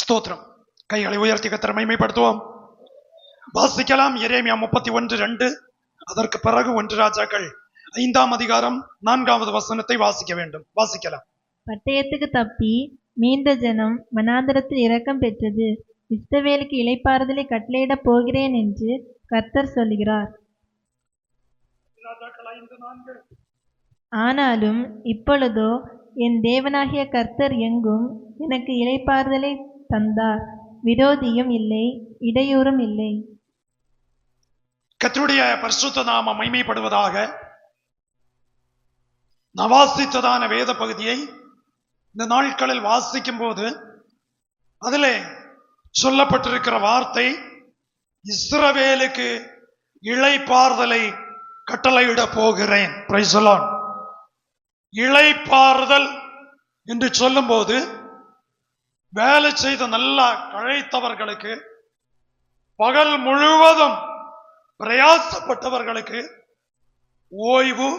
ஸ்தோத்திரம். கைகளை உயர்த்தி கர்த்தரை மகிமைப்படுத்துவோம். வாசிக்கலாம் எரேமியா 31:2. அதற்கு பிறகு 1 ராஜாக்கள் 5ஆம் அதிகாரம் 4வது வசனத்தை வாசிக்க வேண்டும். வாசிக்கலாம். பட்டயத்துக்கு தப்பி மீண்ட ஜனம் வனாந்தரத்தில் இரக்கம் பெற்றது. இஸ்ரவேலுக்கு இளைப்பாறுதலை கட்டளையிடப் போகிறேன் என்று கர்த்தர் சொல்கிறார். ஆனாலும் இப்பொழுதோ என் தேவனாகிய கர்த்தர் எங்கும் எனக்கு இளைப்பாறுதலை தந்தார். விரோதியும் இல்லை, இடையூறும் இல்லை. கர்த்தருடைய பரிசுத்த நாமம் மகிமைப்படுவதாக. நான் வாசித்ததான வேத பகுதியை இந்த நாட்களில் வாசிக்கும் போது அதிலே சொல்லப்பட்டிருக்கிற வார்த்தை இஸ்ரவேலுக்கு இளைப்பாறுதலை கட்டளையிட போகிறேன். Price the Lord. இளைப்பாறுதல் என்று சொல்லும் போது வேலை செய்த நல்லா கழைத்தவர்களுக்கு, பகல் முழுவதும் பிரயாசப்பட்டவர்களுக்கு ஓய்வு,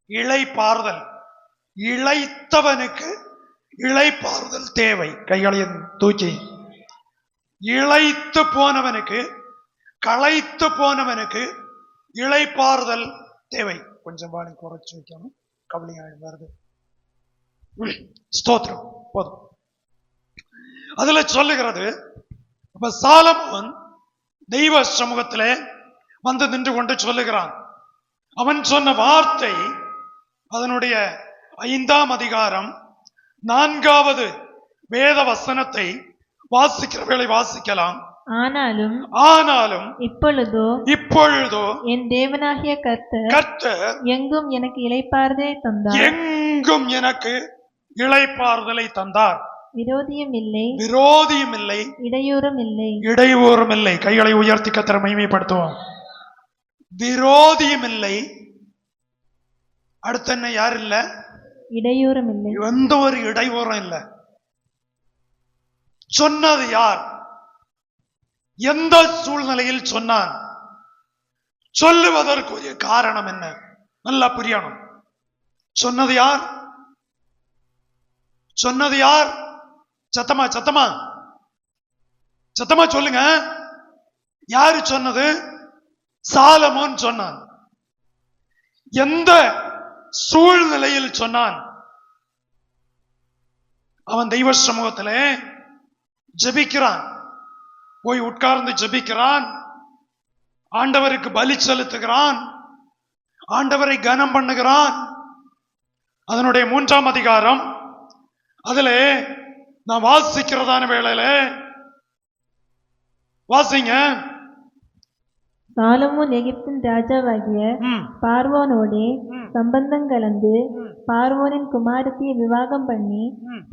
இளைப்பாறுதல். இளைத்தவனுக்கு இளைப்பாறுதல் தேவை. கைகளையும் தூக்கி. இளைத்து போனவனுக்கு, களைத்து போனவனுக்கு இளைப்பாறுதல் தேவை. கொஞ்சம் பாணி குறைச்சு வைக்கணும், கவலையாக வருது. ஸ்தோத்திரம். போதும். அதுல சொல்லுகிறது, இப்ப சாலமோன் தெய்வ சமூகத்திலே வந்து நின்று கொண்டு சொல்லுகிறான். அவன் சொன்ன வார்த்தை அதனுடைய 5ஆம் அதிகாரம் 4வது வேத வசனத்தை வாசிக்கிற வேளை வாசிக்கலாம். ஆனாலும் இப்பொழுதோ என் தேவனாகிய கர்த்தர் எங்கும் எனக்கு இளைப்பாறுதலை தந்தார். எங்கும் எனக்கு இளைப்பாறுதலை தந்தார். விரோதியும் இல்லை, இடையூறும் இல்லை. கைகளை உயர்த்தி கர்த்தரை மகிமைப்படுத்துவோம். விரோதியும் இல்லை. அடுத்த என்ன? யார் இல்ல? இடையூறும் இல்லை. எந்த ஒரு இடையூறும் இல்லை. சொன்னது யார்? எந்த சூழ்நிலையில் சொன்னான்? சொல்லுவதற்குரிய காரணம் என்ன? நல்லா புரியணும். சொன்னது யார்? சொன்னது யார்? சத்தமா சத்தமா சத்தமா சொல்லுங்க. யாரு சொன்னது? சாலமோன் சொன்னான். எந்த சூழ்நிலையில் சொன்னான்? அவன் தெய்வ சமூகத்திலே ஜெபிக்கிறான். போய் உட்கார்ந்து ஜெபிக்கிறான். ஆண்டவருக்கு பலி செலுத்துகிறான். ஆண்டவரை கனம் பண்ணுகிறான். அதனுடைய 3ஆம் அதிகாரம் அதிலே நான் வாசிக்கிறதான வேளையில வாசிங்க. சாலமோன் எகிப்தின் ராஜாவாகிய பார்வோனோடே சம்பந்தம் கலந்து பார்வோனின் குமாரத்தியை விவாகம் பண்ணி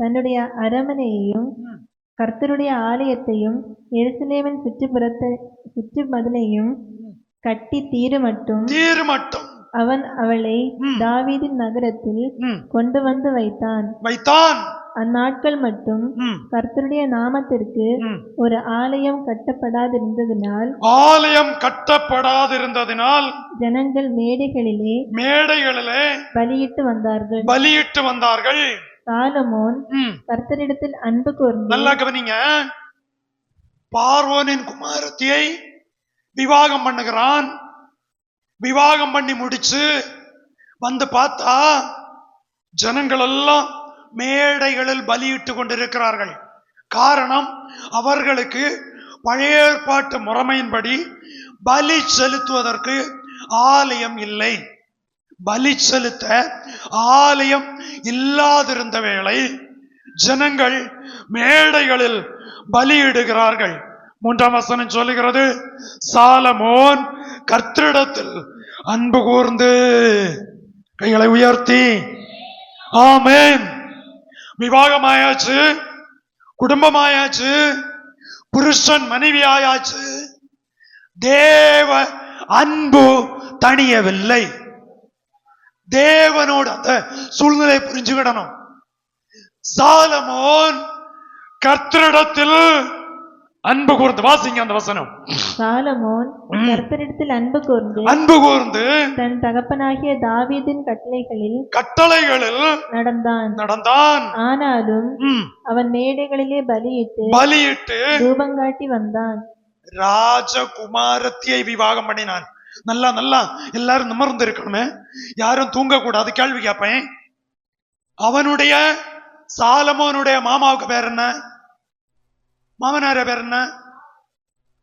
தன்னுடைய அரமனையையும் கர்த்தருடைய ஆலயத்தையும் எருசலேமின் சுற்று மதிலையும் கட்டி தீரு மட்டும் அவன் அவளை தாவீதின் நகரத்தில் கொண்டு வந்து வைத்தான். அந்நாட்கள் மட்டும் கர்த்தருடைய நாமத்திற்கு ஒரு ஆலயம் கட்டப்படாதிருந்ததினால் ஜனங்கள் மேடைகளிலே பலியிட்டு வந்தார்கள். சாலமோன் கர்த்தரிடத்தில் அன்பு கூர்ந்து. நல்லா கவனிங்க. பார்வோனின் குமாரத்தியை விவாகம் பண்ணுகிறான். விவாகம் பண்ணி முடிச்சு வந்து பார்த்தா ஜனங்கள் எல்லாம் மேடைகளில் பலியிட்டு கொண்டிருக்கிறார்கள். காரணம், அவர்களுக்கு பழைய ஏற்பாட்டு முறைமையின்படி பலி செலுத்துவதற்கு ஆலயம் இல்லை. பலி செலுத்த ஆலயம் இல்லாதிருந்த வேளை ஜனங்கள் மேடைகளில் பலியிடுகிறார்கள். 3ஆம் வசனம் சொல்லுகிறது, சாலமோன் கர்த்தரிடத்தில் அன்பு கூர்ந்து. கைகளை உயர்த்தி ஆமென். விவாகமாயாச்சு, குடும்பமாயாச்சு, புருஷன் மனைவி ஆயாச்சு. தேவ அன்பு தணியவில்லை. தேவனோட அந்த சூழ்நிலை புரிஞ்சுக்கிடணும். சாலமோன் கர்த்தரிடத்தில் அன்பு கூர்ந்து வாசிங்க அந்த வசனம். சாலமோன் கர்த்தரிடத்தில் அன்பு கூர்ந்து அன்பு கூர்ந்து தன் தகப்பனாகிய தாவீதின் கட்டளைகளில் நடந்தான். ஆனாலும் ம். அவன் மேடைகளிலே பலியிட்டு தூபங்காட்டி வந்தான். ராஜகுமாரத்தியை விவாகம் பண்ணினான். நல்லா நல்லா எல்லாரும் நிமிர்ந்து இருக்கணுமே, யாரும் தூங்க கூடாது. கேள்வி கேட்பேன். அவனுடைய சாலமோனுடைய மாமாவுக்கு பேர் என்ன? மாமனார பேர் என்ன?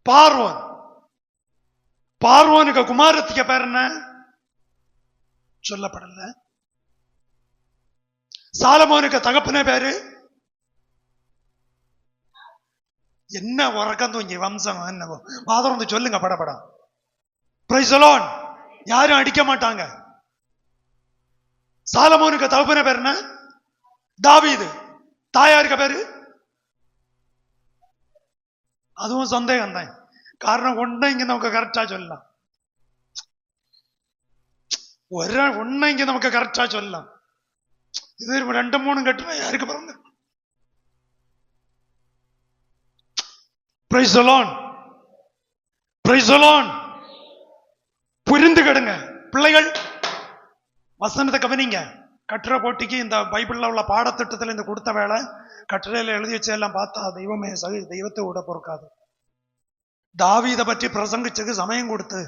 பார்வோன். பார்வோனுக்கு குமாரத்திக்கு பேர் என்ன? சொல்லப்படல. சாலமோனுக்கு தகப்பன பேரு என்ன? உறக்கம் தூங்கி வம்சம் என்னவோ வாதம் சொல்லுங்க படப்படம். Price the Lord. யாரும் அடிக்க மாட்டாங்க. சாலமோனுக்கு தகப்பன பேர் என்ன? தாவீது. தாயாருக்கு பேரு? அதுவும் சந்தேகம் தான். காரணம் ஒன்ன இங்க நமக்கு கரெக்டா சொல்லலாம், ஒன்ன இங்க நமக்கு கரெக்டா சொல்லலாம். இது 2-3 கட்டுனா யாருக்கு பிறந்த? Price the lord. Praise the Lord. புரிந்து கெடுங்க பிள்ளைகள். வசனத்தை கவனிங்க. கட்டுரை போட்டிக்கு இந்த பைபிள்ல உள்ள பாடத்திட்டத்தில் இந்த கொடுத்த வேலை கட்டுரையில எழுதி வச்ச எல்லாம் பார்த்தா தெய்வமே தெய்வத்தை விட பொறுக்காது. தாவீதை பற்றி பிரசங்கிச்சதுக்கு சமயம் கொடுத்து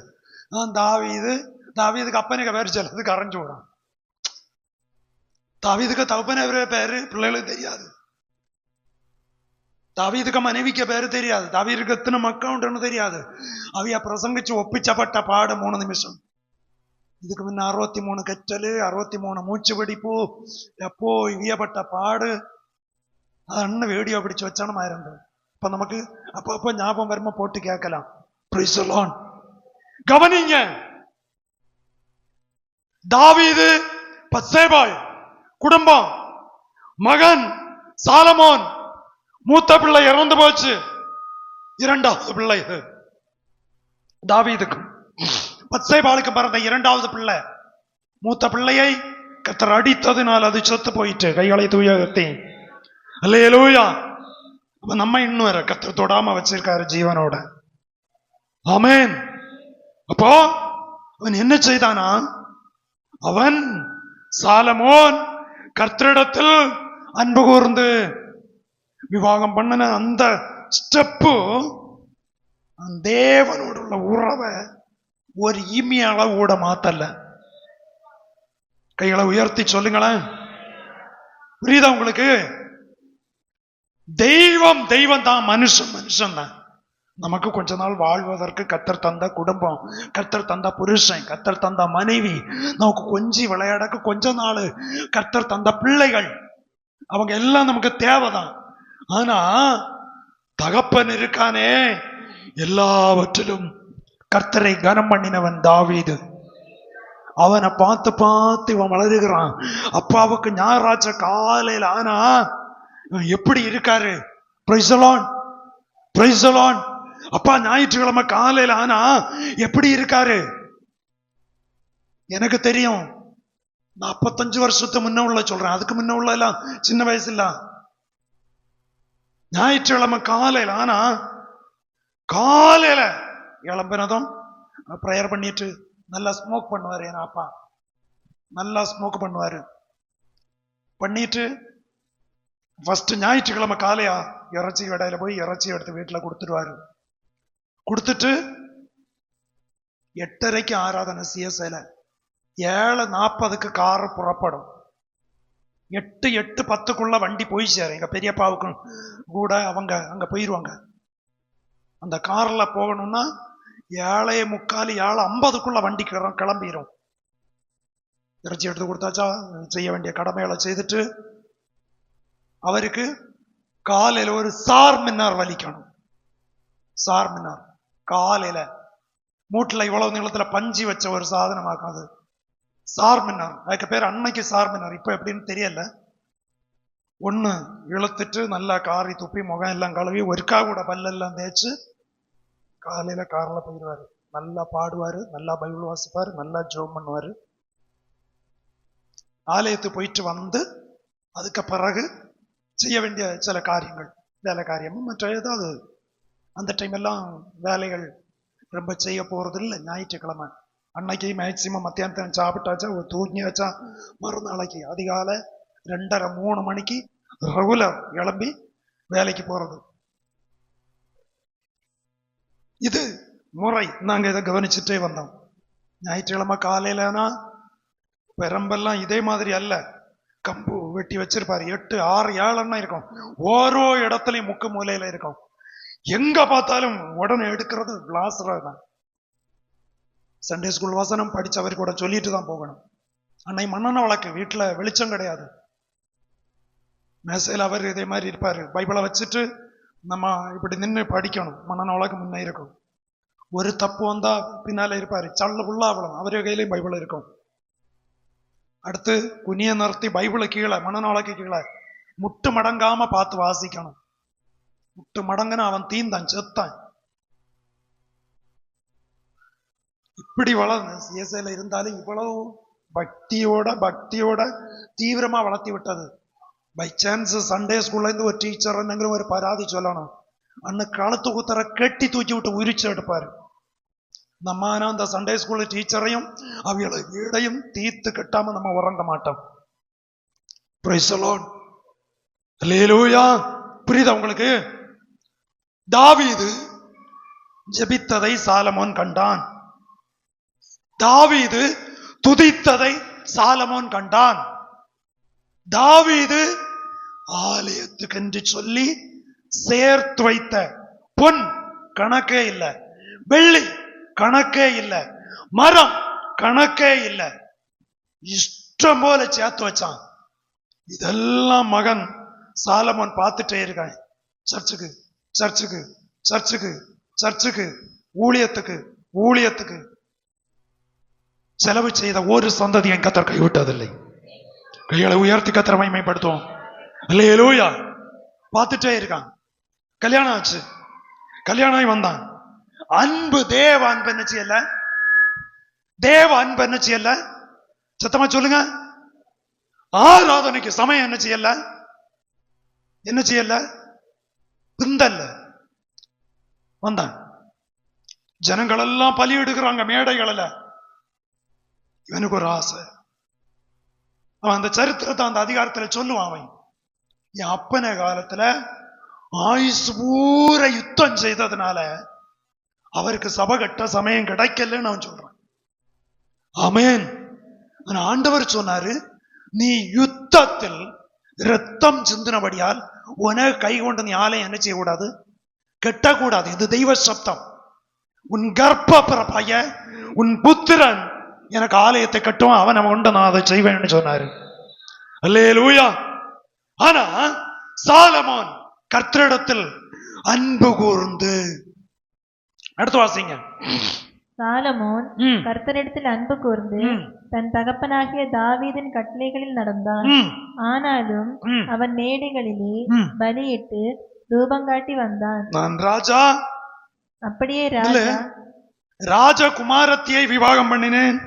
தாவீதுக்கு அப்பனுக்கு பேர் சொல்லதுக்கு அரைஞ்சு விடான். தாவீதுக்கு தகப்பன பேரு பிள்ளைகளுக்கு தெரியாது. தாவீதுக்கு மனைவிக்கு பேரு தெரியாது. தாவீதுக்கு எத்தனை மக்கள் உண்டுன்னு தெரியாது. அவைய பிரசங்கிச்சு ஒப்பிச்சப்பட்ட பாடு 3 நிமிஷம். இதுக்கு முன்ன 63 கற்றலு, 63 மூச்சு பிடிப்பு, எப்போ இவியப்பட்ட பாடு. அது அண்ணன் வீடியோ பிடிச்சு வச்சானமா இருந்தது. இப்ப நமக்கு அப்ப ஞாபகம் வருமா போட்டு கேட்கலாம். Price the Lord. கவனிங்க. தாவீது, பத்சேபாள் குடும்பம், மகன் சாலமோன், மூத்த பிள்ளை இறந்து போச்சு. 2வது பிள்ளை தாவீதுக்கு. பத்சேபாளுக்கு பிறந்த 2வது பிள்ளை. மூத்த பிள்ளையை கர்த்தர் அடித்ததுனால் அது செத்து போயிட்டு. கைகளை தூயத்தி அல்லேலூயா. நம்ம இன்னும் வேற கர்த்தர் தொடாம வச்சிருக்காரு ஜீவனோட. ஆமென். அப்போ அவன் என்ன செய்தானா? அவன் சாலமோன் கர்த்தரிடத்தில் அன்பு கூர்ந்து விவாகம் பண்ணன அந்த ஸ்டெப்பு தேவனோட உள்ள உறவை ஒரு இமி அளவு கூட மாத்தல. கைகளை உயர்த்தி சொல்லுங்களேன். புரியுதா உங்களுக்கு? தெய்வம் தெய்வம் தான், மனுஷன் மனுஷன் தான். நமக்கு கொஞ்ச நாள் வாழ்வதற்கு கர்த்தர் தந்த குடும்பம், கர்த்தர் தந்த புருஷன், கர்த்தர் தந்த மனைவி, நமக்கு கொஞ்சி விளையாடக்கு கொஞ்ச நாள் கர்த்தர் தந்த பிள்ளைகள், அவங்க எல்லாம் நமக்கு தேவைதான். ஆனா தகப்பன் இருக்கானே, எல்லாவற்றிலும் கர்த்தரை கனம் பண்ணினவன் தாவீது. அவனை பார்த்து பார்த்து இவன் வளருகிறான். அப்பாவுக்கு ஞாயிறாச்ச காலையில் ஆனா எப்படி இருக்காரு? Price the lord. Praise the Lord. அப்பா ஞாயிற்றுக்கிழமை காலையில் ஆனா எப்படி இருக்காரு? எனக்கு தெரியும். 45 வருஷத்துக்கு முன்ன உள்ள சொல்றேன். அதுக்கு முன்ன உள்ள எல்லாம் சின்ன வயசு இல்ல. ஞாயிற்றுக்கிழமை காலையில் ஆனா காலையில இளம்பினதும் ப்ரேயர் பண்ணிட்டு நல்லா ஸ்மோக் பண்ணுவாரு. என் அப்பா நல்லா ஸ்மோக் பண்ணுவாரு. பண்ணிட்டு ஃபர்ஸ்ட் ஞாயிற்றுக்கிழமை காலையா இறைச்சி கடையில போய் இறைச்சி எடுத்து வீட்டுல கொடுத்துருவாரு. கொடுத்துட்டு 8:30 ஆராதனை சிஎஸ்ஐல, 7:40 கார் புறப்படும். 8:10 வண்டி போய் சேரும். எங்க பெரியப்பாவுக்கும் கூட அவங்க அங்க போயிருவாங்க. அந்த கார்ல போகணும்னா 7:45 7:50 வண்டி கிளம்பிடும். இறைச்சி எடுத்து கொடுத்தாச்சா, செய்ய வேண்டிய கடமைகளை செய்துட்டு அவருக்கு காலையில ஒரு சார் மின்னார் வலிக்கணும். சார் மின்னார் காலையில மூட்டில் இவ்வளவு நீளத்துல பஞ்சு வச்ச ஒரு சாதனமாக்கும். அது சார் மின்னார். அதுக்கு பேர் அன்னைக்கு சார் மின்னார். இப்ப எப்படின்னு தெரியல. ஒண்ணு இழுத்துட்டு நல்லா காரி துப்பி முகம் எல்லாம் கழுவி ஒருக்கா கூட பல்லெல்லாம் தேய்ச்சு காலையில கார்ல போயிடுவாரு. நல்லா பாடுவாரு, நல்லா பைபிள் வாசிப்பாரு, நல்லா ஜோம் பண்ணுவாரு. ஆலயத்துக்கு போயிட்டு வந்து அதுக்கு பிறகு செய்ய வேண்டிய சில காரியங்கள், வேலை காரியமும் மற்ற ஏதாவது அந்த டைம் எல்லாம் வேலைகள் ரொம்ப செய்ய போறது இல்லை. ஞாயிற்றுக்கிழமை அன்னைக்கு மேக்சிமம் மத்தியானத்தை சாப்பிட்டாச்சா தூங்கியாச்சா மறுநாளைக்கு அதிகாலை 2:30-3 மணிக்கு ரெகுலர் கிளம்பி வேலைக்கு போறது. இது முறை. நாங்க இதை கவனிச்சுட்டே வந்தோம். ஞாயிற்றுக்கிழமை காலையிலனா பெரம்பெல்லாம் இதே மாதிரி அல்ல, கம்பு வெட்டி வச்சிருப்பாரு. 8, 6, 7 இருக்கும். ஓரோ இடத்துலயும் முக்கு மூலையில இருக்கும். எங்க பார்த்தாலும் உடனே எடுக்கிறது கிளாஸ் தான். சண்டே ஸ்கூல் வசனம் படிச்சவர் கூட சொல்லிட்டு தான் போகணும். அன்னை மண்ணெண்ண வழக்கு, வீட்டுல வெளிச்சம் கிடையாது. மேசையில் அவர் இதே மாதிரி இருப்பாரு, பைபிளை வச்சுட்டு நம்ம இப்படி நின்று படிக்கணும். மண்ணெண்ண வழக்கு முன்னே இருக்கும். ஒரு தப்பு வந்தா பின்னால இருப்பாரு, சல்ல புல்லாவளம் அவரு கையிலையும் பைபிள் இருக்கும். அடுத்து குனிய நிறுத்தி பைபிளை கீழே, மண்ணெண்ண வழக்கு கீழே முட்டு மடங்காம பார்த்து வாசிக்கணும். முட்டு மடங்குன்னு அவன் தீந்தான், செத்தான். இப்படி வளர்ந்து சிஎஸ்ஐல இருந்தாலும் இவ்வளவு பக்தியோட தீவிரமா வளர்த்தி விட்டது. பை சான்ஸ் சண்டே ஸ்கூல்ல இருந்து ஒரு டீச்சர் என்னங்கிற ஒரு பராதி சொல்லணும், அன்னு களத்து குத்தர கெட்டி தூக்கி விட்டு உரிச்சு எடுப்பாரு. நம்ம அந்த சண்டே ஸ்கூல் டீச்சரையும் அவளை வீடையும் தீர்த்து கட்டாம நம்ம உறங்க மாட்டோம். Praise the lord. அல்லேலூயா. புரியுதா உங்களுக்கு? தாவீது ஜெபித்ததை சாலமோன் கண்டான். தாவீது துதித்ததை சாலமோன் கண்டான். தாவீது ஆலயத்துக்கென்று சொல்லி சேர்த்து வைத்த பொன் கணக்கே இல்லை, வெள்ளி கணக்கே இல்லை, மரம் கணக்கே இல்லை, இஷ்டம் போல சேர்த்து வச்சான். இதெல்லாம் மகன் சாலமோன் பார்த்துட்டே இருக்கான். சர்ச்சுக்கு சர்ச்சுக்கு சர்ச்சுக்கு சர்ச்சுக்கு, ஊழியத்துக்கு ஊழியத்துக்கு செலவு செய்த ஒரு சந்ததியை கர்த்தர் கைவிட்டதில்லை. கைகளை உயர்த்தி கர்த்தரை மகிமைப்படுத்துவோம். அல்லேலூயா. பார்த்துட்டே இருக்கான். கல்யாணம் ஆச்சு, கல்யாணம் ஆகி வந்தான். அன்பு, தேவ அன்பு என்ன செய்யல? தேவ அன்பு என்ன செய்யல? சத்தமா சொல்லுங்க. ஆராதனைக்கு சமயம் என்ன செய்யல? என்ன செய்யல? பிந்தல்ல. வந்தான். ஜனங்கள் எல்லாம் பலி எடுக்கிறாங்க மேடைகளில். இவனுக்கு ஒரு ஆசை. அவன் அந்த சரித்திரத்தை அந்த அதிகாரத்துல சொல்லுவான். அவன் என் அப்பன காலத்துல ஆயுசு பூரா யுத்தம் செய்ததுனால அவருக்கு சபை கட்ட சமயம் கிடைக்கலன்னு அவன் சொல்றான். ஆமென். ஆண்டவர் சொன்னாரு, நீ யுத்தத்தில் ரத்தம் சிந்தினபடியால் உனக்கு கை கொண்டு நீ ஆலயம் என்ன செய்யக்கூடாது? கெட்டக்கூடாது. இது தெய்வ சப்தம். உன் கர்ப்ப பிறப்பாய உன் புத்திரன் எனக்கு ஆலயத்தை கட்டுவான், அவன் நம்ம உண்டு, நான் அதை செய்வேன்னு சொன்னாரு. அல்லேலூயா. ஆனா சாலமோன் கர்த்தரிடத்தில் அன்பு கூர்ந்து, அடுத்து வாசிங்க. சாலமோன் கர்த்தரிடத்தில் அன்பு கூர்ந்து தன் தகப்பனாகிய தாவீதின் கட்டளைகளில் நடந்தான். ஆனாலும் அவன் மேடைகளிலே பலியிட்டு ரூபங்காட்டி வந்தான். நான் ராஜா, அப்படியே ராஜா ராஜகுமாரத்தியை விவாகம் பண்ணினேன்.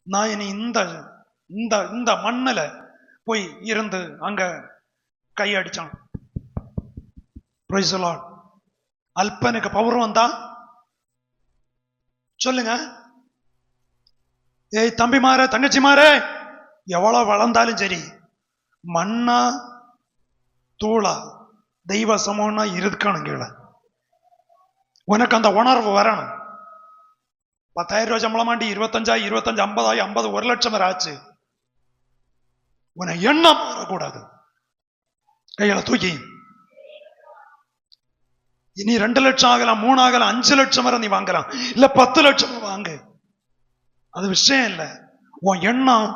நான் இனி இந்த இந்த இந்த மண்ணுல போய் இருந்து அங்க கையடிச்சான். Praise the lord. அல்பனுக்கு பவர் வந்தா சொல்லுங்க. ஏய் தம்பிமாரே, தங்கச்சிமாரே, எவ்வளவு வளர்ந்தாலும் சரி, மண்ணா தூளா தெய்வ சமம்னா இருக்கணும் கீழே. உனக்கு அந்த உணர்வு வரணும். 10,000 ரூபாய் சம்பளமாண்டி 25,000, 25, 50,000, 50, 1 லட்சம் வரை ஆச்சு. உன எண்ணம் மாறக்கூடாது. கையில தூக்கி இனி 2 லட்சம் ஆகலாம், 3 ஆகலாம், 5 லட்சம் வரை நீ வாங்கலாம், இல்ல 10 லட்சம் வாங்கு. அது விஷயம் இல்லை. உன் எண்ணம்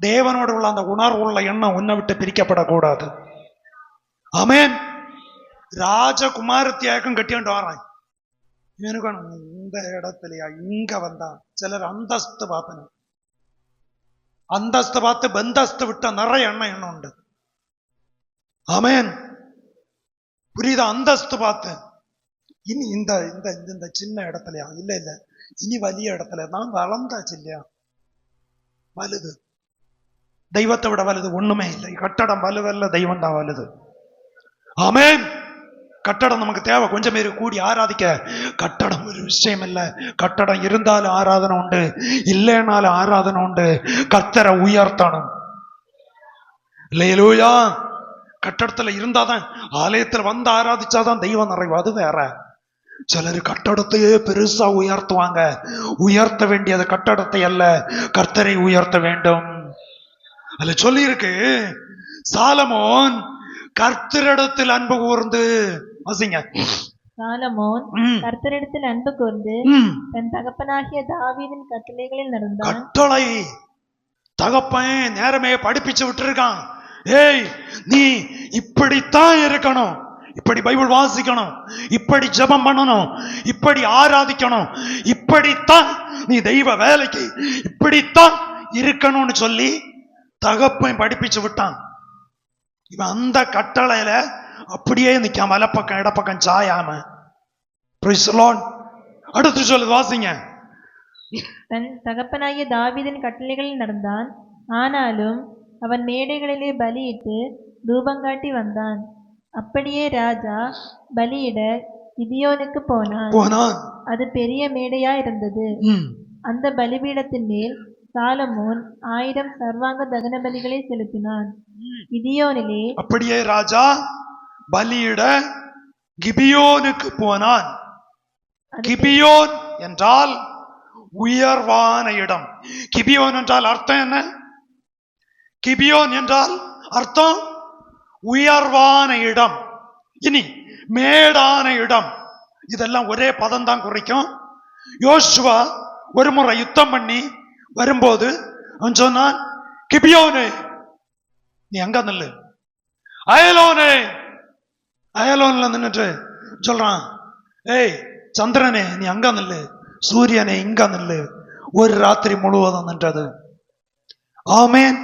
தேவனோடு உள்ள அந்த உணர்வு உள்ள எண்ணம் உன்னை விட்டு பிரிக்கப்படக்கூடாது. ஆமென். ராஜகுமாரத்தியாக்கும் கட்டியாண்டு வாரான். இவனுக்கு இந்த இடத்துலயா இங்க வந்தான். சிலர் அந்தஸ்து பார்ப்பன, அந்தஸ்து பார்த்து பந்தஸ்து விட்ட நிறைய எண்ணம் உண்டு. ஆமென். புரியுதா? அந்தஸ்து பார்த்து இனி இந்த இந்த இந்த சின்ன இடத்துலயா, இல்ல இல்ல இனி வலிய இடத்துல நான் வளர்ந்தாச்சு இல்லையா, வலுது. தெய்வத்தை விட வலுது ஒண்ணுமே இல்லை. கட்டடம் வலுவல்ல, தெய்வம் தான் வலுது. ஆமென். கட்டடம் நமக்கு தேவை, கொஞ்சம் பேர் கூடி ஆராதிக்க. கட்டடம் ஒரு விஷயம் இல்ல. கட்டடம் இருந்தாலும் ஆராதனை உண்டு, இல்லைனாலும் ஆராதனை உண்டு. கர்த்தரை உயர்த்தணும். அல்லேலூயா. கட்டடத்துல இருந்தாதான், ஆலயத்துல வந்து ஆராதிச்சாதான் தெய்வம் நிறைவு, அது வேற. சிலர் கட்டடத்தையே பெருசா உயர்த்துவாங்க. உயர்த்த வேண்டியது கட்டடத்தை அல்ல, கர்த்தரை உயர்த்த வேண்டும். அதுல சொல்லி இருக்கு, சாலமோன் கர்த்தரிடத்தில் அன்பு கூர்ந்து, வாசிங்க. சாலமோன் கர்த்தரிடத்தில் அன்பு கூர்ந்து தன் தகப்பனாகிய தாவீதின் கட்டளைகளில் நடந்தான். கட்டளை தகப்பன் நேரமே படிப்பிச்சு விட்டுருக்கான். ஏய், நீ இப்படித்தான் இருக்கணும், இப்படி பைபிள் வாசிக்கணும், இப்படி ஜெபம் பண்ணணும், இப்படி ஆராதிக்கணும், இப்படித்தான் நீ தெய்வ வேலைக்கு இப்படித்தான் இருக்கணும்னு சொல்லி தகப்பன் படிப்பிச்சு விட்டான். இவன் அந்த கட்டளையில அப்படியே நிக்காம வலப்பக்கம் இடப்பக்கம் சாயாம. Praise the Lord. அடுத்து சொல்லுது, வாசிங்க. தன் தகப்பனாகிய தாவீதின் கட்டளைகளில் நடந்தான். ஆனாலும் அவன் மேடைகளிலே பலியிட்டு தூபங்காட்டி வந்தான். அப்படியே ராஜா பலியிட கிதியோனுக்கு போனான். அது பெரிய மேடையா இருந்தது. அந்த பலிபீடத்தின் மேல் சாலமோன் 1000 சர்வாங்க தகன பலிகளை செலுத்தினான். கிதியோனிலே அப்படியே ராஜா பலியிட கிபியோனுக்கு போனான். கிபியோன் என்றால் உயர்வான இடம். கிபியோன் என்றால் அர்த்தம் என்ன? கிபியோன் என்றால் அர்த்தம் உயர்வான இடம். இனி மேடான இடம், இதெல்லாம் ஒரே பதம் தான் குறிக்கும். யோசுவா ஒரு முறை யுத்தம் பண்ணி வரும்போது அவன் சொன்னான், கிபியோனே நீ அங்க நில்லு. அயலோனே, அயலோன்ல நின்னுட்டு சொல்றான், ஏய் சந்திரனே நீ அங்க நில்லு, சூரியனே இங்க நில்லு. ஒரு ராத்திரி முழுவதும் நின்றது. ஆமேன்.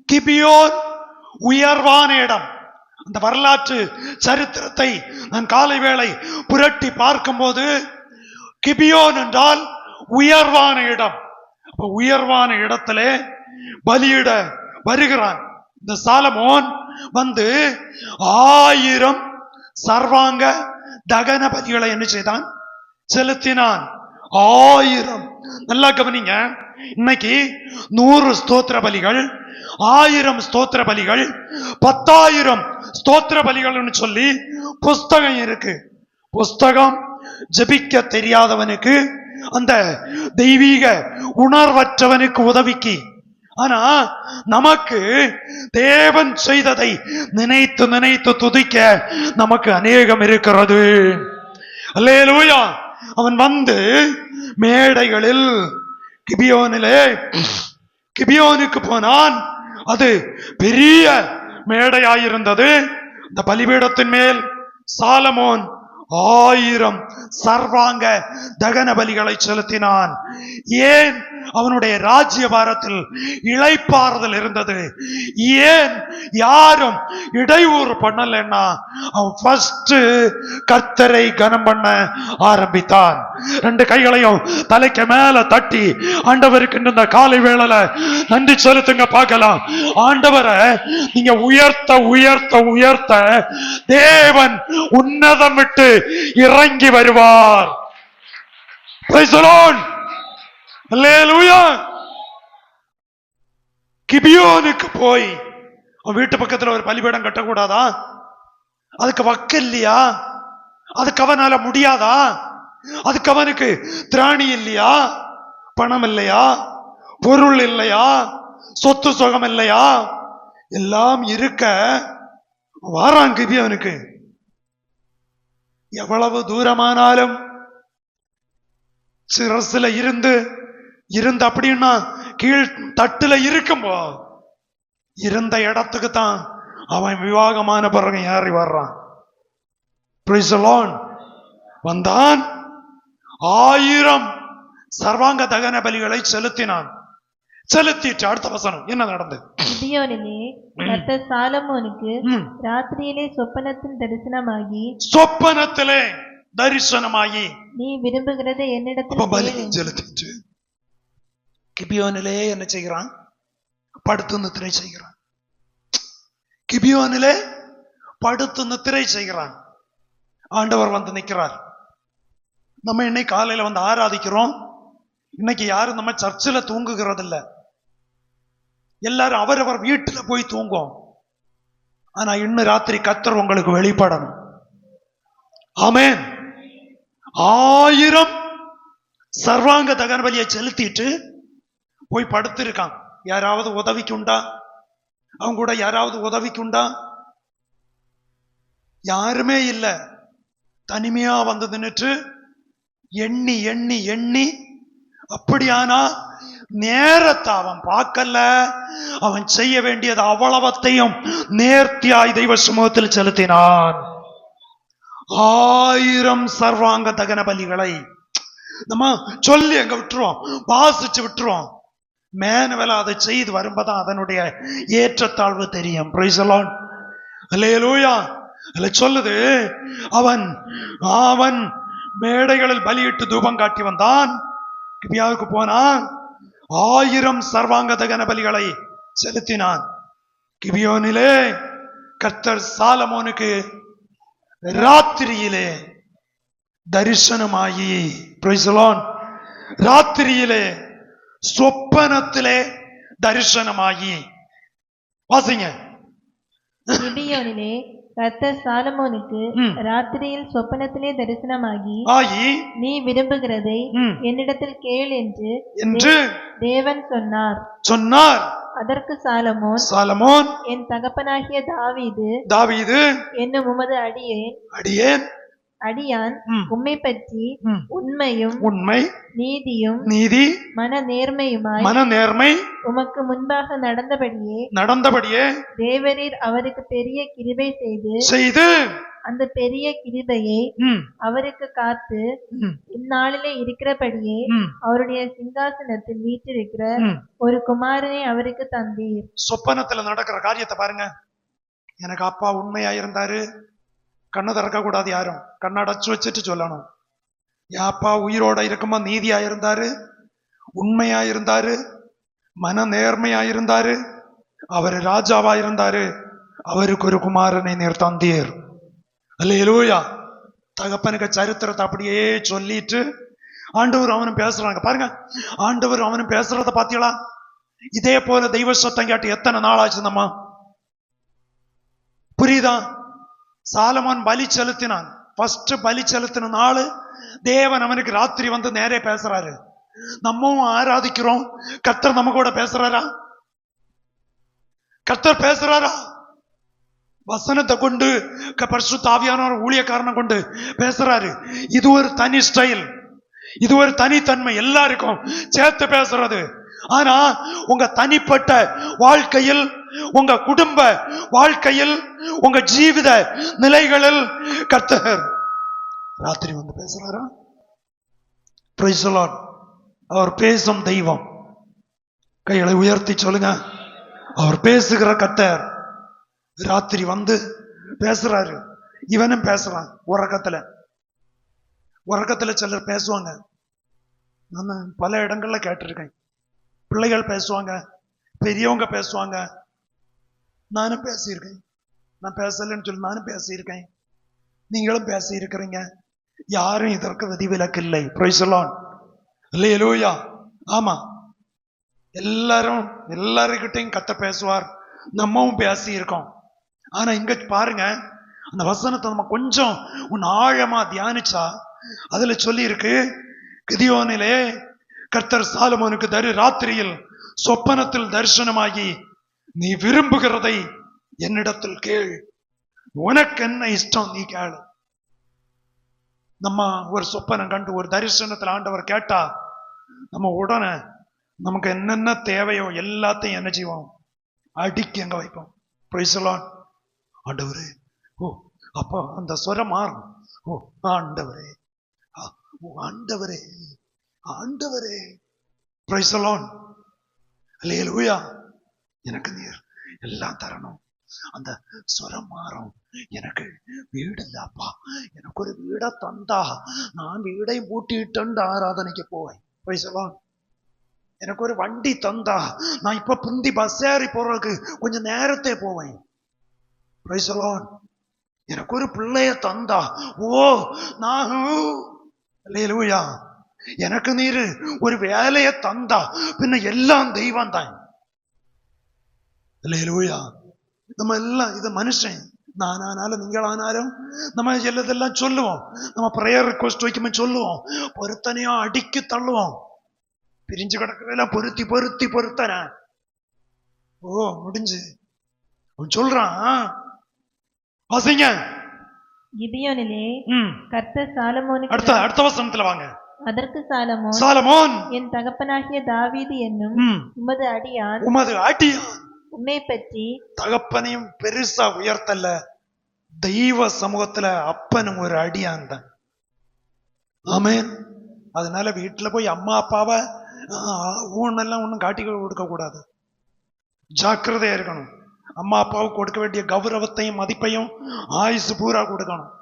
கிபியோன் உயர்வான இடம். அந்த வரலாற்று சரித்திரத்தை நான் காலை வேளை புரட்டி பார்க்கும்போது, கிபியோன் என்றால் உயர்வான இடம். அப்ப உயர்வான இடத்திலே பலியிட வருகிறான். இந்த சாலமோன் வந்து 1000 சர்வாங்க தகன பலிகளை என்ன செய்தான்? செலுத்தினான். 1000. நல்லா கவனிங்க. இன்னைக்கு 100 ஸ்தோத்திர பலிகள், 1000 ஸ்தோத்திர பலிகள், 10,000 ஸ்தோத்திர பலிகள்னு சொல்லி புஸ்தகம் இருக்கு. புஸ்தகம் ஜெபிக்க தெரியாதவனுக்கு, அந்த தெய்வீக உணர்வற்றவனுக்கு உதவிக்கு. ஆனா நமக்கு தேவன் செய்ததை நினைத்து நினைத்து துதிக்க நமக்கு அநேகம் இருக்கிறது. அல்லேலூயா. அவன் வந்து மேடைகளில் கிபியோனுக்கு போனான். அது பெரிய மேடையாயிருந்தது. அந்த பலிபீடத்தின் மேல் சாலமோன் 1000 சர்வாங்க தகன பலிகளை செலுத்தினான். ஏன்? அவனுடைய ராஜ்யபாரத்தில் இளைப்பாறுதல் இருந்தது. ஏன் யாரும் இடையூறு பண்ணலன்னா, அவன் ஃபர்ஸ்ட் கர்த்தரை கனம் பண்ண ஆரம்பித்தான். 2 கைகளையும் தலைக்கு மேல தட்டி ஆண்டவருக்கு இந்த காலை வேளையில நன்றி செலுத்துங்க பார்க்கலாம். ஆண்டவரை நீங்க உயர்த்த உயர்த்த உயர்த்த தேவன் உன்னதம் விட்டு இறங்கி வருவார். Praise the Lord. அல்லேலூயா. கிபியோனுக்கு போய் அவன் வீட்டு பக்கத்துல ஒரு பலிபீடம் கட்டக்கூடாதா? அதுக்கு வக்கு இல்லையா? அதுக்கு அவனால முடியாதா? அதுக்கு அவனுக்கு திராணி இல்லையா? பணம் இல்லையா? பொருள் இல்லையா? சொத்து சுகம் இல்லையா? எல்லாம் இருக்க வாரான் கிபியோனுக்கு. எவ்வளவு தூரமானாலும் சிரசுல இருந்து அப்படின்னா கீழ் தட்டுல இருக்கும்போ இருந்த இடத்துக்கு தான் அவன் விவாகமான பிறகு ஏறி வர்றான். Praise the Lord. வந்தான். 1000 சர்வாங்க தகன பலிகளை செலுத்தினான். செலுத்திட்டு அடுத்த வசனம் என்ன நடந்தது? கிபியோனிலே கர்த்தர் சாலமோனுக்கு ராத்திரியிலே சொப்பனத்திலே தரிசனமாகி நீ விரும்புகிறதை என்னிடத்தில் செலுத்திட்டு கிபியோனிலே என்ன செய்கிறான்? படுத்து நித்திரை செய்கிறான். கிபியோனிலே படுத்து நித்திரை செய்கிறான். ஆண்டவர் வந்து நிற்கிறார். நம்ம இன்னைக்கு காலையில வந்து ஆராதிக்கிறோம். இன்னைக்கு யாரும் நம்ம சர்ச்சில் தூங்குகிறது இல்ல, எல்லாரும் அவரவர் வீட்டுல போய் தூங்கும். ஆனா இன்னும் ராத்திரி கர்த்தர் உங்களுக்கு வெளிப்படணும். ஆமென். 1000 சர்வாங்க தகன பலியை செலுத்திட்டு போய் படுத்திருக்கான். யாராவது உதவிக்குண்டா? அவங்க கூட யாராவது உதவிக்குண்டா? யாருமே இல்ல. தனிமையா வந்து நின்னுட்டு எண்ணி எண்ணி எண்ணி, அப்படியானா நேரத்தை அவன் பார்க்கல. அவன் செய்ய வேண்டியது அவ்வளவத்தையும் நேர்த்தியாய் தெய்வ சமூகத்தில் செலுத்தினான். 1000 சர்வாங்க தகன பலிகளை நம்ம சொல்லி அங்க விட்டுருவோம், வாசிச்சு விட்டுருவோம். மேனுவலா அதை செய்து வரும்போதான் அதனுடைய ஏற்றத்தாழ்வு தெரியும். Praise the lord. அல்லேலூயா. அதுல சொல்லுது, அவன் அவன் மேடைகளில் பலியிட்டு தூபம் காட்டி வந்தான். கிபியாவுக்கு போனான், 1000 சர்வாங்க தகன பலிகளை செலுத்தினான். கிபியோனிலே கர்த்தர் சாலமோனுக்கு ராத்திரியிலே தரிசனமாயி, பிரைஸ் தி லார்ட், ராத்திரியிலே சொப்பனத்திலே தரிசனமாகி. வாசிங்க. கிபியோனிலே கர்த்தர் சாலமோனுக்கு ராத்திரியில் சொப்பனத்திலே தரிசனமாகி, நீ விரும்புகிறதை என்னிடத்தில் கேள் என்று தேவன் சொன்னார். அதற்கு சாலமோன், என் தகப்பனாகிய தாவீது என்னும் உமது அடியான் உம்மை பற்றி உண்மை நீதி மன நேர்மை உமக்கு முன்பாக நடந்தபடியே தேவரீர் அவருக்கு பெரிய கிருபை செய்து அந்த பெரிய கிருபையை அவருக்கு காத்து இந்நாளிலே இருக்கிறபடியே அவருடைய சிங்காசனத்தில் வீற்றிருக்கிற ஒரு குமாரனை அவருக்கு தந்தீர். சொப்பனத்துல நடக்கிற காரியத்தை பாருங்க. எனக்கு அப்பா உண்மையா இருந்தாரு. கண்ணை திறக்க கூடாது, யாரும் கண்ணடைச்சு வச்சுட்டு சொல்லணும். என் அப்பா உயிரோட இருக்கும்போது நீதியா இருந்தாரு, உண்மையா இருந்தாரு, மன நேர்மையா இருந்தாரு, அவரு ராஜாவா இருந்தாரு. அவருக்கு ஒரு குமாரனை நீர் தந்தீர். அல்லேலூயா. தகப்பனுக்கு சரித்திரத்தை அப்படியே சொல்லிட்டு ஆண்டவர் அவனும் பேசுறாங்க. பாருங்க, ஆண்டவர் அவனும் பேசுறத பாத்தீங்களா? இதே போல தெய்வ சத்தம் கேட்டு எத்தனை நாள் ஆச்சு நம்ம? புரியுதா? சாலமோன் பலி செலுத்தினான். ஃபர்ஸ்ட் பலி செலுத்தின நாள் தேவன் அவனுக்கு ராத்திரி வந்து நேரே பேசுறாரு. நம்மவும் ஆராதிக்கிறோம். கர்த்தர் நம்ம கூட பேசுறாரா? கர்த்தர் பேசுறாரா? வசனத்தை கொண்டு பரிசுத்த ஆவியானவர் ஊழியக்காரனை கொண்டு பேசுறாரு. இது ஒரு தனி ஸ்டைல், இது ஒரு தனித்தன்மை, எல்லாருக்கும் சேர்த்து பேசுறது. ஆனா உங்க தனிப்பட்ட வாழ்க்கையில், உங்க குடும்ப வாழ்க்கையில், உங்க ஜீவித நிலைகளில் கர்த்தர் ராத்திரி வந்து பேசுறாரா? Price the Lord. அவர் பேசும் தெய்வம். கைகளை உயர்த்தி சொல்லுங்க, அவர் பேசுகிற கர்த்தர் ராத்திரி வந்து பேசுறாரு. இவனும் பேசுறான் உறக்கத்துல சிலர் பேசுவாங்க. நான் பல இடங்கள்ல கேட்டிருக்கேன். பிள்ளைகள் பேசுவாங்க, பெரியவங்க பேசுவாங்க. நானும் பேசியிருக்கேன். நான் பேசலன்னு சொல்லி நானும் பேசியிருக்கேன், நீங்களும் பேசி இருக்கிறீங்க. யாரும் இதற்கு விதிவிலக்கு இல்லை. Praise the lord. அல்லேலூயா. ஆமா, எல்லாருக்கிட்டையும் கர்த்தர் பேசுவார். நம்மவும் பேசி இருக்கோம். ஆனா இங்க பாருங்க, அந்த வசனத்தை நம்ம கொஞ்சம் ஆழமா தியானிச்சா அதுல சொல்லி இருக்கு, கிதியோனிலே கர்த்தர் சாலமோனுக்கு ராத்திரியில் சொப்பனத்தில் தரிசனமாகி, நீ விரும்புகிறதை என்னிடத்தில் கேள், உனக்கு என்ன இஷ்டம் நீ கேளு. நம்ம ஒரு சொப்பனம் கண்டு ஒரு தரிசனத்தில் ஆண்டவர் கேட்டா நம்ம உடனே நமக்கு என்னென்ன தேவையோ எல்லாத்தையும் என்ன செய்வோம்? அடிக்க எங்க வைப்போம். Price the Lord. ஆண்டவரே, ஓ அப்போ அந்த ஸ்வரம் மாறும். ஓ ஆண்டவரே, ஆண்டவரே, ஆண்டவரே. Praise the lord. அல்லேலூயா. எனக்கு நீர் எல்லாம் தரணும். அந்த ஸ்வரம் மாறும். எனக்கு வீடு இல்லப்பா, எனக்கு ஒரு வீடை தந்தா நான் வீடை பூட்டிட்டு ஆராதனைக்கு போவேன். Price the Lord. எனக்கு ஒரு வண்டி தந்தா நான் இப்ப புந்தி பஸ் ஏறி போறதுக்கு கொஞ்சம் நேரத்தே போவேன். Price the Lord. எனக்கு ஒரு பிள்ளைய தந்தா, ஓ நான் அல்லேலூயா, எனக்கு நீரு ஒரு வேலைய தந்தா பின்ன எல்லாம் தெய்வம் தான். அல்லேலூயா. நம்ம எல்லாம் இது மனுஷன், நானானாலும் நீங்களானாலும் நம்ம எல்லாதெல்லாம் சொல்லுவோம். நம்ம பிரேயர் ரிக்வெஸ்ட் வைக்கும்போது சொல்லுவோம், பொருத்தனையா அடிக்கி தள்ளுவோம். பிரிஞ்சு கிடக்கிறதெல்லாம் பொருத்தி பொருத்தி பொருத்தன. ஓ முடிஞ்சு அவன் சொல்றான், வாசிங்க. கிபியோனிலே ம். கர்த்தர் சாலமோனுக்கு அடுத்த வசனத்துல வாங்க. அதற்கு சாலமோன், சாலமோன், என் தகப்பனாகிய தாவீது என்னும் ம், உமது அடியான் உமது அடியான் உம்மை பற்றி தகப்பனையும் பெருசா உயர்த்தல, தெய்வ சமூகத்துல அப்பனும் ஒரு அடியான் தான். ஆமென். அதனால வீட்டுல போய் அம்மா அப்பாவை ஊனெல்லாம் ஒன்றும் காட்டி கொடுக்க கூடாது, ஜாக்கிரதையா இருக்கணும். அம்மா அப்பாவுக்கு கொடுக்க வேண்டிய கௌரவத்தையும் மதிப்பையும் ஆயுசு பூரா கொடுக்கணும்.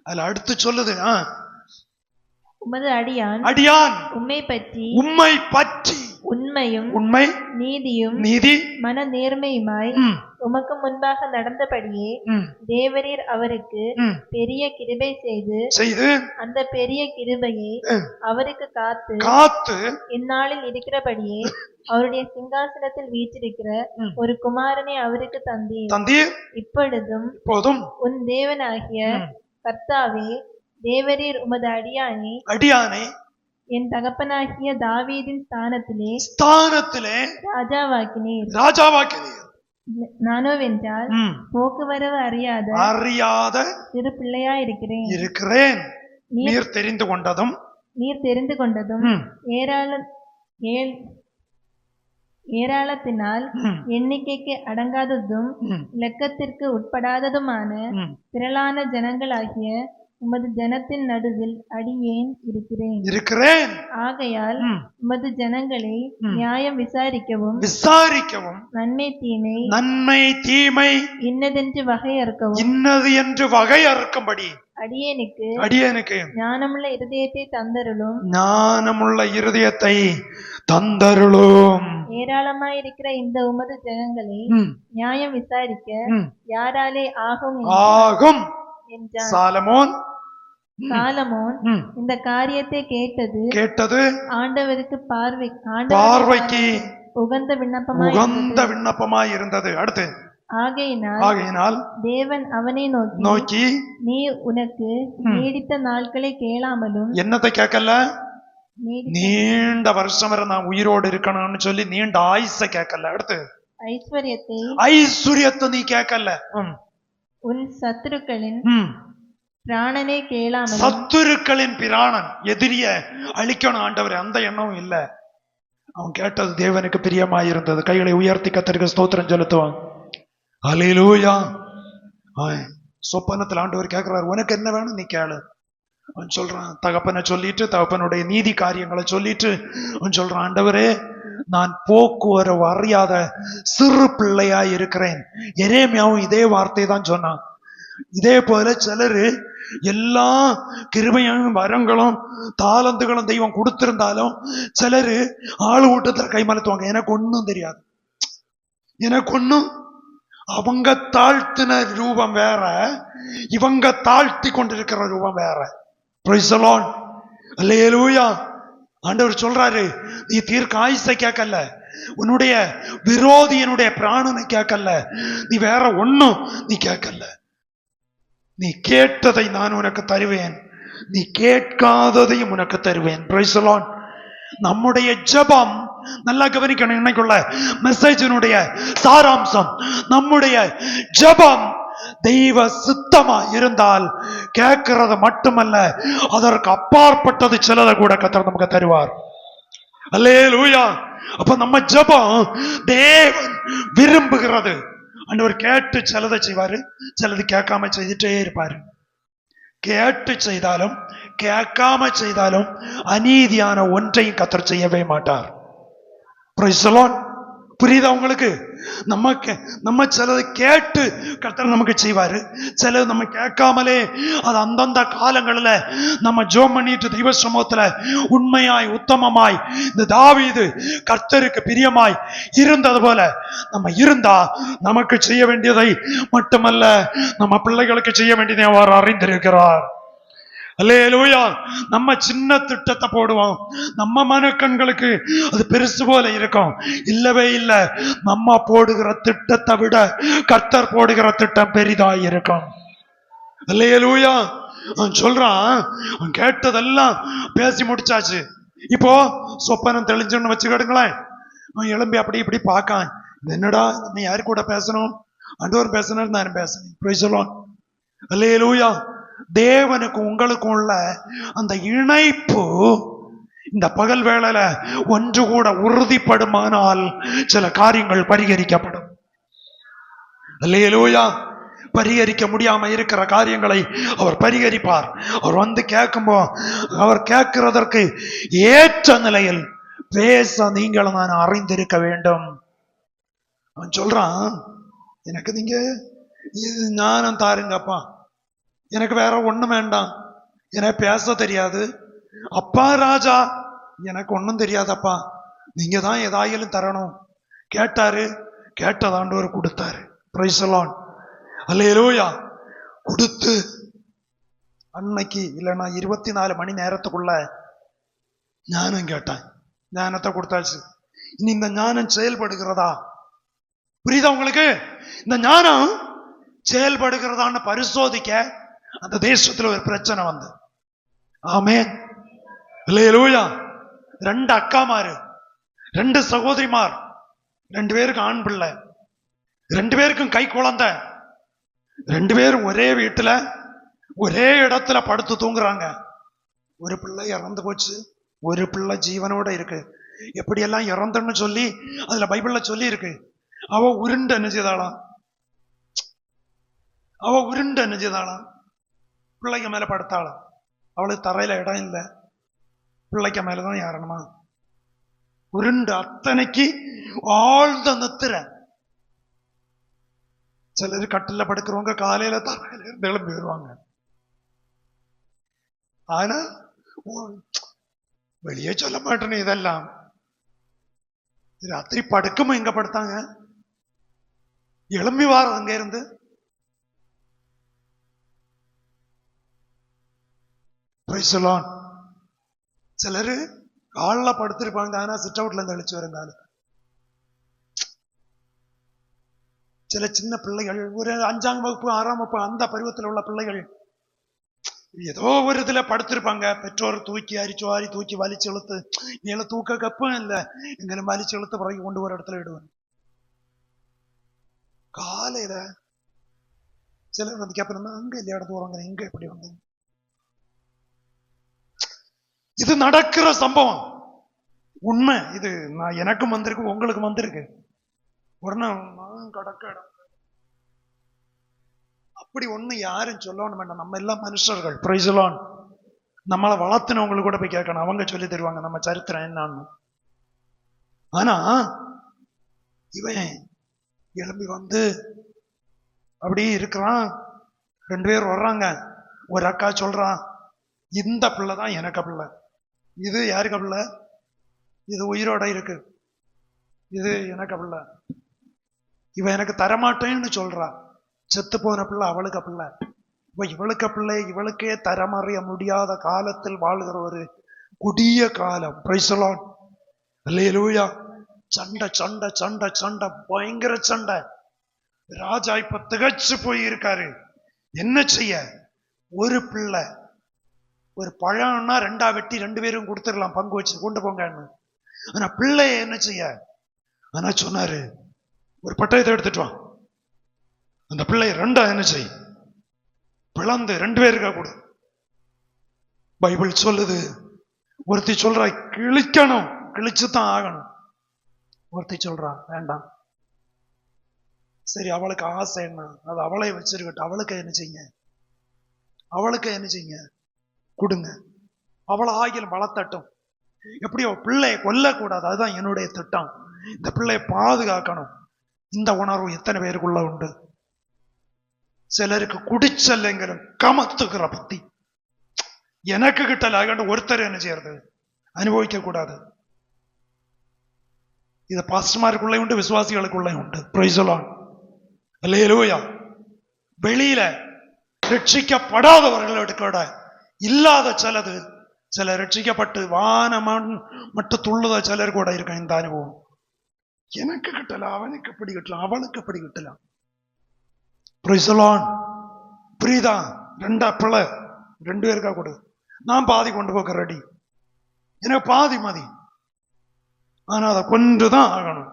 அதுல அடுத்து சொல்லுது, உமது அடியான் அடியான் உம்மை பற்றி உம்மை பற்றி உண்மையும் உண்மை நீதியும் நீதி மன நேர்மையுமாய் ம், உமக்கு முன்பாக நடந்தபடியே ம், தேவரீர் அவருக்கு ம், பெரிய கிருபை செய்து செய்து அந்த பெரிய கிருபையை ம், அவருக்கு காத்து காத்து இந்நாளில் இருக்கிறபடியே அவருடைய சிங்காசனத்தில் வீற்றிருக்கிற ம், ஒரு குமாரனை அவருக்கு தந்தீர். தந்தீர். இப்பொழுதும் இப்போதும் உன் தேவனாகிய ம், கர்த்தாவே, தேவரீர் உமது அடியானை என் தகப்பனாகிய தாவீதின் ஸ்தானத்திலே ராஜாவாக்கினீர். ராஜாவாக்கினீர். நானோவென்றால் ம், போக்குவரவு அறியாத சிறு பிள்ளையாயிருக்கிறேன். இருக்கிறேன். நீர் தெரிந்து கொண்டதும் நீர் தெரிந்து கொண்டதும் ம், ஏராளத்தினால் ம், எண்ணிக்கைக்கு அடங்காததும் ம், லெக்கத்திற்கு உட்படாததுமான ம், திரளான ஜனங்களாகிய உமது ஜனத்தின் நடுவில் அடியேன் இருக்கிறேன். ஆகையால் ம், உமது ஜனங்களை ம், நியாயம் விசாரிக்கவும் நன்மை தீமை இன்னதென்று வகையறுக்கவும் இன்னது என்று வகையறுக்கும்படி அடியேனுக்கு ஞானமுள்ள இருதயத்தை தந்தருளும். ஞானமுள்ள இருதயத்தை தந்தருளும். ஏராளமாயிருக்கிற இந்த உமது ஜனங்களை ம், நியாயம் விசாரிக்க ம், யாராலே ஆகும் ஆகும் என்றான். சாலமோன் சாலமோன் இந்த காரியத்தை கேட்டது ஆண்டவருக்கு பார்வைக்கு உகந்த விண்ணப்பமாய் இருந்தது. அடுத்து, ஆகையினால் தேவன் அவனை நோக்கி நீ உனக்கு நீடித்த நாட்களை கேளாமலும் என்னத்தை கேட்கல, நீண்ட வருஷம் வரை நான் உயிரோடு இருக்கணும்னு சொல்லி நீண்ட ஆயுச கேட்கல. அடுத்து, ஐஸ்வர்யத்தை நீ கேட்கல, உன் சத்துருக்களின் பிராணனை கேளாமல், சத்துருக்களின் பிராணன் எதிரிய அழிக்கணும் ஆண்டவர், அந்த எண்ணமும் இல்ல. அவன் கேட்டது தேவனுக்கு பிரியமாயிருந்தது. கைகளை உயர்த்தி கர்த்தருக்கு ஸ்தோத்திரம் செலுத்துவான். அல்லேலூயா. சொப்பனத்தில் ஆண்டவர் கேட்கிறார், உனக்கு என்ன வேணும் நீ கேளு. அவன் சொல்றான், தகப்பனை சொல்லிட்டு தகப்பனுடைய நீதி காரியங்களை சொல்லிட்டு அவன் சொல்றான், ஆண்டவரே நான் போக்குவரவு அறியாத சிறு பிள்ளையா இருக்கிறேன். எரேமியாவும் இதே வார்த்தை தான் சொன்னான். இதே போல சிலரு எல்லா கிருபையும் வரங்களும் தாளந்துகளும் தெய்வம் கொடுத்திருந்தாலும் சிலரு ஆளு ஊட்டத்துல கைமலத்துவாங்க. எனக்கு ஒன்னும் தெரியாது, எனக்கு ஒன்னும். அவங்க தாழ்த்தின ரூபம் வேற, இவங்க தாழ்த்தி கொண்டிருக்கிற ரூபம் வேற. Praise the lord. அல்லேலூயா. ஆண்டவர் சொல்றாரு, நீ தீர்க்க ஆயுசை கேட்கல, உன்னுடைய விரோதியனுடைய பிராணனை கேட்கல, நீ வேற ஒன்னும் நீ கேட்கல. நீ கேட்டதை நான் உனக்கு தருவேன், நீ கேட்காததையும் உனக்கு தருவேன். Price the Lord. நம்முடைய ஜெபம் நல்லா கவனிக்கணும். இன்னைக்குள்ள மெசேஜினுடைய சாராம்சம், நம்முடைய ஜெபம் தெய்வ சித்தமா இருந்தால் கேட்கிறது மட்டுமல்ல, அதற்கு அப்பாற்பட்டது சிலதை கூட கர்த்தர் நமக்கு தருவார். அல்லேலூயா. அப்ப நம்ம ஜெபம் தேவன் விரும்புகிறது. ஆண்டவர் கேட்டு சிலதை செய்வாரு, சிலது கேட்காம செய்துட்டே இருப்பாரு. கேட்டு செய்தாலும் கேட்காம செய்தாலும் அநீதியான ஒன்றையும் கர்த்தர் செய்யவே மாட்டார். Price the Lord. புரியுதா உங்களுக்கு? நம்ம சிலது கேட்டு கர்த்தர் நமக்கு செய்வாரு, சிலது நம்ம கேட்காமலே அது அந்தந்த காலங்களில் நம்ம ஜெபம் பண்ணிட்டு தெய்வ சமூகத்துல உண்மையாய் உத்தமமாய் இந்த தாவீது கர்த்தருக்கு பிரியமாய் இருந்தது போல நம்ம இருந்தா நமக்கு செய்ய வேண்டியதை மட்டுமல்ல நம்ம பிள்ளைகளுக்கு செய்ய வேண்டியதை அவர் அறிந்திருக்கிறார். அல்லேலூயா. நம்ம சின்ன திட்டத்தை போடுவோம், நம்ம மனக்கண்களுக்கு அது பெருசு போல இருக்கும். இல்லவே இல்லை, நம்ம போடுகிற திட்டத்தை விட கர்த்தர் போடுகிற திட்டம் பெரிதாய் இருக்கும். அல்லேலூயா. அவன் சொல்றான், அவன் கேட்டதெல்லாம் பேசி முடிச்சாச்சு. இப்போ சொப்பனம் தெளிஞ்சுன்னு வச்சுக்கிடுங்களேன். அவன் எழும்பி அப்படி இப்படி பார்க்கான், என்னடா நம்ம யாரு கூட பேசணும்? ஆண்டவர் பேசணும், நான் பேசணும். போய் சொல்லுவான். அல்லேலூயா. தேவனுக்கு உங்களுக்கும் உள்ள அந்த இணைப்பு இந்த பகல் வேளையில ஒன்று கூட உறுதிப்படுமானால் சில காரியங்கள் பரிகரிக்கப்படும். அல்லேலூயா. பரிகரிக்க முடியாம இருக்கிற காரியங்களை அவர் பரிகரிப்பார். அவர் வந்து கேட்கும்போது அவர் கேட்கிறதற்கு ஏற்ற நிலையில் பேச நீங்களும் நான் அறிந்திருக்க வேண்டும். அவன் சொல்றான், எனக்கு நீங்க இது ஞானம் தாருங்கப்பா, எனக்கு வேற ஒண்ணும் வேண்டாம், எனக்கு பேச தெரியாது அப்பா. ராஜா, எனக்கு ஒன்றும் தெரியாதப்பா, நீங்க தான் ஏதாயிலும் தரணும். கேட்டாரு, கேட்டதாண்டவர் கொடுத்தாரு. Praise the lord. அல்லேலூயா. கொடுத்து அன்னைக்கு இல்லைன்னா 24 மணி நேரத்துக்குள்ள ஞானம் கேட்டேன், ஞானத்தை கொடுத்தாச்சு. இனி இந்த ஞானம் செயல்படுகிறதா? புரியுதா உங்களுக்கு? இந்த ஞானம் செயல்படுகிறதான்னு பரிசோதிக்க அந்த தேசத்துல ஒரு பிரச்சனை வந்து, ஆமென், அல்லேலூயா. 2 அக்காமாரு, 2 சகோதரிமார், 2 பேருக்கும் ஆண் பிள்ளை, 2 பேருக்கும் கை குழந்தை, 2 பேரும் ஒரே வீட்டுல ஒரே இடத்துல படுத்து தூங்குறாங்க. ஒரு பிள்ளை இறந்து போச்சு, ஒரு பிள்ளை ஜீவனோட இருக்கு. எப்படியெல்லாம் இறந்தன்னு சொல்லி அதுல பைபிள்ல சொல்லி இருக்கு. அவ உருண்டு நினைச்சதாளாம், அவ உருண்டு நினைச்சதாளாம். பிள்ளைக்கு மேல படுத்தாளாம். அவளுக்கு தரையில இடம் இல்லை, பிள்ளைக்கு மேலதான் ஏறணுமா. உருண்டு அத்தனைக்கு ஆழ்ந்த நித்திர. சிலர் கட்டில படுக்கிறவங்க காலையில தரையில இருந்து எழும்பி வருவாங்க. ஆனா வெளியே சொல்ல மாட்டேன்னு இதெல்லாம். ராத்திரி படுக்கும் எங்க படுத்தாங்க, எழும்பி வார அங்க இருந்து. சிலரு காலில் படுத்திருப்பாங்க, ஆனா சிட் அவுட்ல இருந்து அழிச்சு வருங்க. சில சின்ன பிள்ளைகள் ஒரு 5ஆம் வகுப்பு 6ஆம் வகுப்பு அந்த பருவத்தில் உள்ள பிள்ளைகள் ஏதோ ஒரு இதுல படுத்திருப்பாங்க. பெற்றோர் தூக்கி அரிச்சுவாரி தூக்கி வலிச்சு இழுத்து, நீல தூக்க கப்பும் இல்லை, எங்களை வலிச்சு இழுத்து பிறகு கொண்டு ஒரு இடத்துல விடுவாங்க. காலையில சிலர் வந்து கேட்பா, அங்க இல்லையா இடத்து வருவாங்க, எங்க எப்படி வந்தீங்க? இது நடக்கிற சம்பவம், உண்மை. இது நான் எனக்கும் வந்திருக்கு, உங்களுக்கும் வந்திருக்கு. உடனே கடக்க அப்படி ஒண்ணு யாரும் சொல்லணும் வேண்டாம். நம்ம எல்லாம் மனுஷர்கள். Price the Lord. நம்மளை வளர்த்துனவங்களுக்கு கூட போய் கேட்கணும், அவங்க சொல்லி தருவாங்க நம்ம சரித்திரம் என்னன்னு. ஆனா இவன் எழும்பி வந்து அப்படி இருக்கிறான். 2 பேர் வர்றாங்க. ஒரு அக்கா சொல்றான், இந்த பிள்ளை தான் எனக்கு பிள்ளை. இது யாருக்கு பிள்ளை? இது உயிரோட இருக்கு, இது எனக்கு பிள்ளை. இவன் எனக்கு தரமாட்டேன்னு சொல்றா. செத்து போன பிள்ளை அவளுக்கு பிள்ளை. இவளுக்கு பிள்ளை இவளுக்கே தரமறிய முடியாத காலத்தில் வாழ்கிற ஒரு கொடிய காலம். Praise the lord. அல்லேலூயா. சண்டை சண்டை சண்டை சண்டை, பயங்கர சண்டை. ராஜா இப்ப திகச்சு போய் இருக்காரு. என்ன செய்ய? ஒரு பிள்ளை, ஒரு பழம்னா 2ஆ வெட்டி 2 பேரும் கொடுத்துடலாம், பங்கு வச்சு கொண்டு போங்கன்னு. ஆனா பிள்ளைய என்ன செய்ய? ஆனா சொன்னாரு, ஒரு பட்டயத்தை எடுத்துட்டு வா, அந்த பிள்ளைய 2ஆ என்ன செய், பிளந்து 2 பேருக்கா கொடு. பைபிள் சொல்லுது, ஒருத்தி சொல்றா கிழிக்கணும், கிழிச்சுதான் ஆகணும். ஒருத்தி சொல்றா வேண்டாம். சரி, அவளுக்கு ஆசை என்ன, அது அவளை வச்சிருக்கட்டும். அவளுக்கு என்ன செய்யுங்க, அவளுக்கு என்ன செய்யுங்க, கொடுங்க. அவளை ஆகிலும் வளர்த்தட்டும். எப்படியோ பிள்ளைய கொல்லக்கூடாது, அதுதான் என்னுடைய திட்டம். இந்த பிள்ளையை பாதுகாக்கணும். இந்த உணர்வு எத்தனை பேருக்குள்ள உண்டு? சிலருக்கு குடிச்சல்லைங்களும் கமத்துக்கிற பத்தி எனக்கு கிட்டல ஒருத்தர் என்ன செய்யறது? அனுபவிக்க கூடாது. இது பாஸ்டர்மாருக்குள்ளே உண்டு, விசுவாசிகளுக்குள்ளே உண்டு. Praise the lord. அல்லேலூயா. வெளியில ரட்சிக்கப்படாதவர்களோட இல்லாத சிலது, சில ரட்சிக்கப்பட்டு வானமான் மட்டும் துள்ளுத சிலர் கூட இருக்க இந்த அனுபவம். எனக்கு கிட்டல, அவனுக்கு எப்படி கிட்டலாம், அவளுக்கு எப்படி கிட்டலாம். Price the Lord. புரியுதா? ரெண்டா பிள்ளை, 2 பேருக்கா கொடு, நான் பாதி கொண்டு போக ரெடி, எனக்கு பாதி மதி, ஆனா அதை கொண்டுதான் ஆகணும்.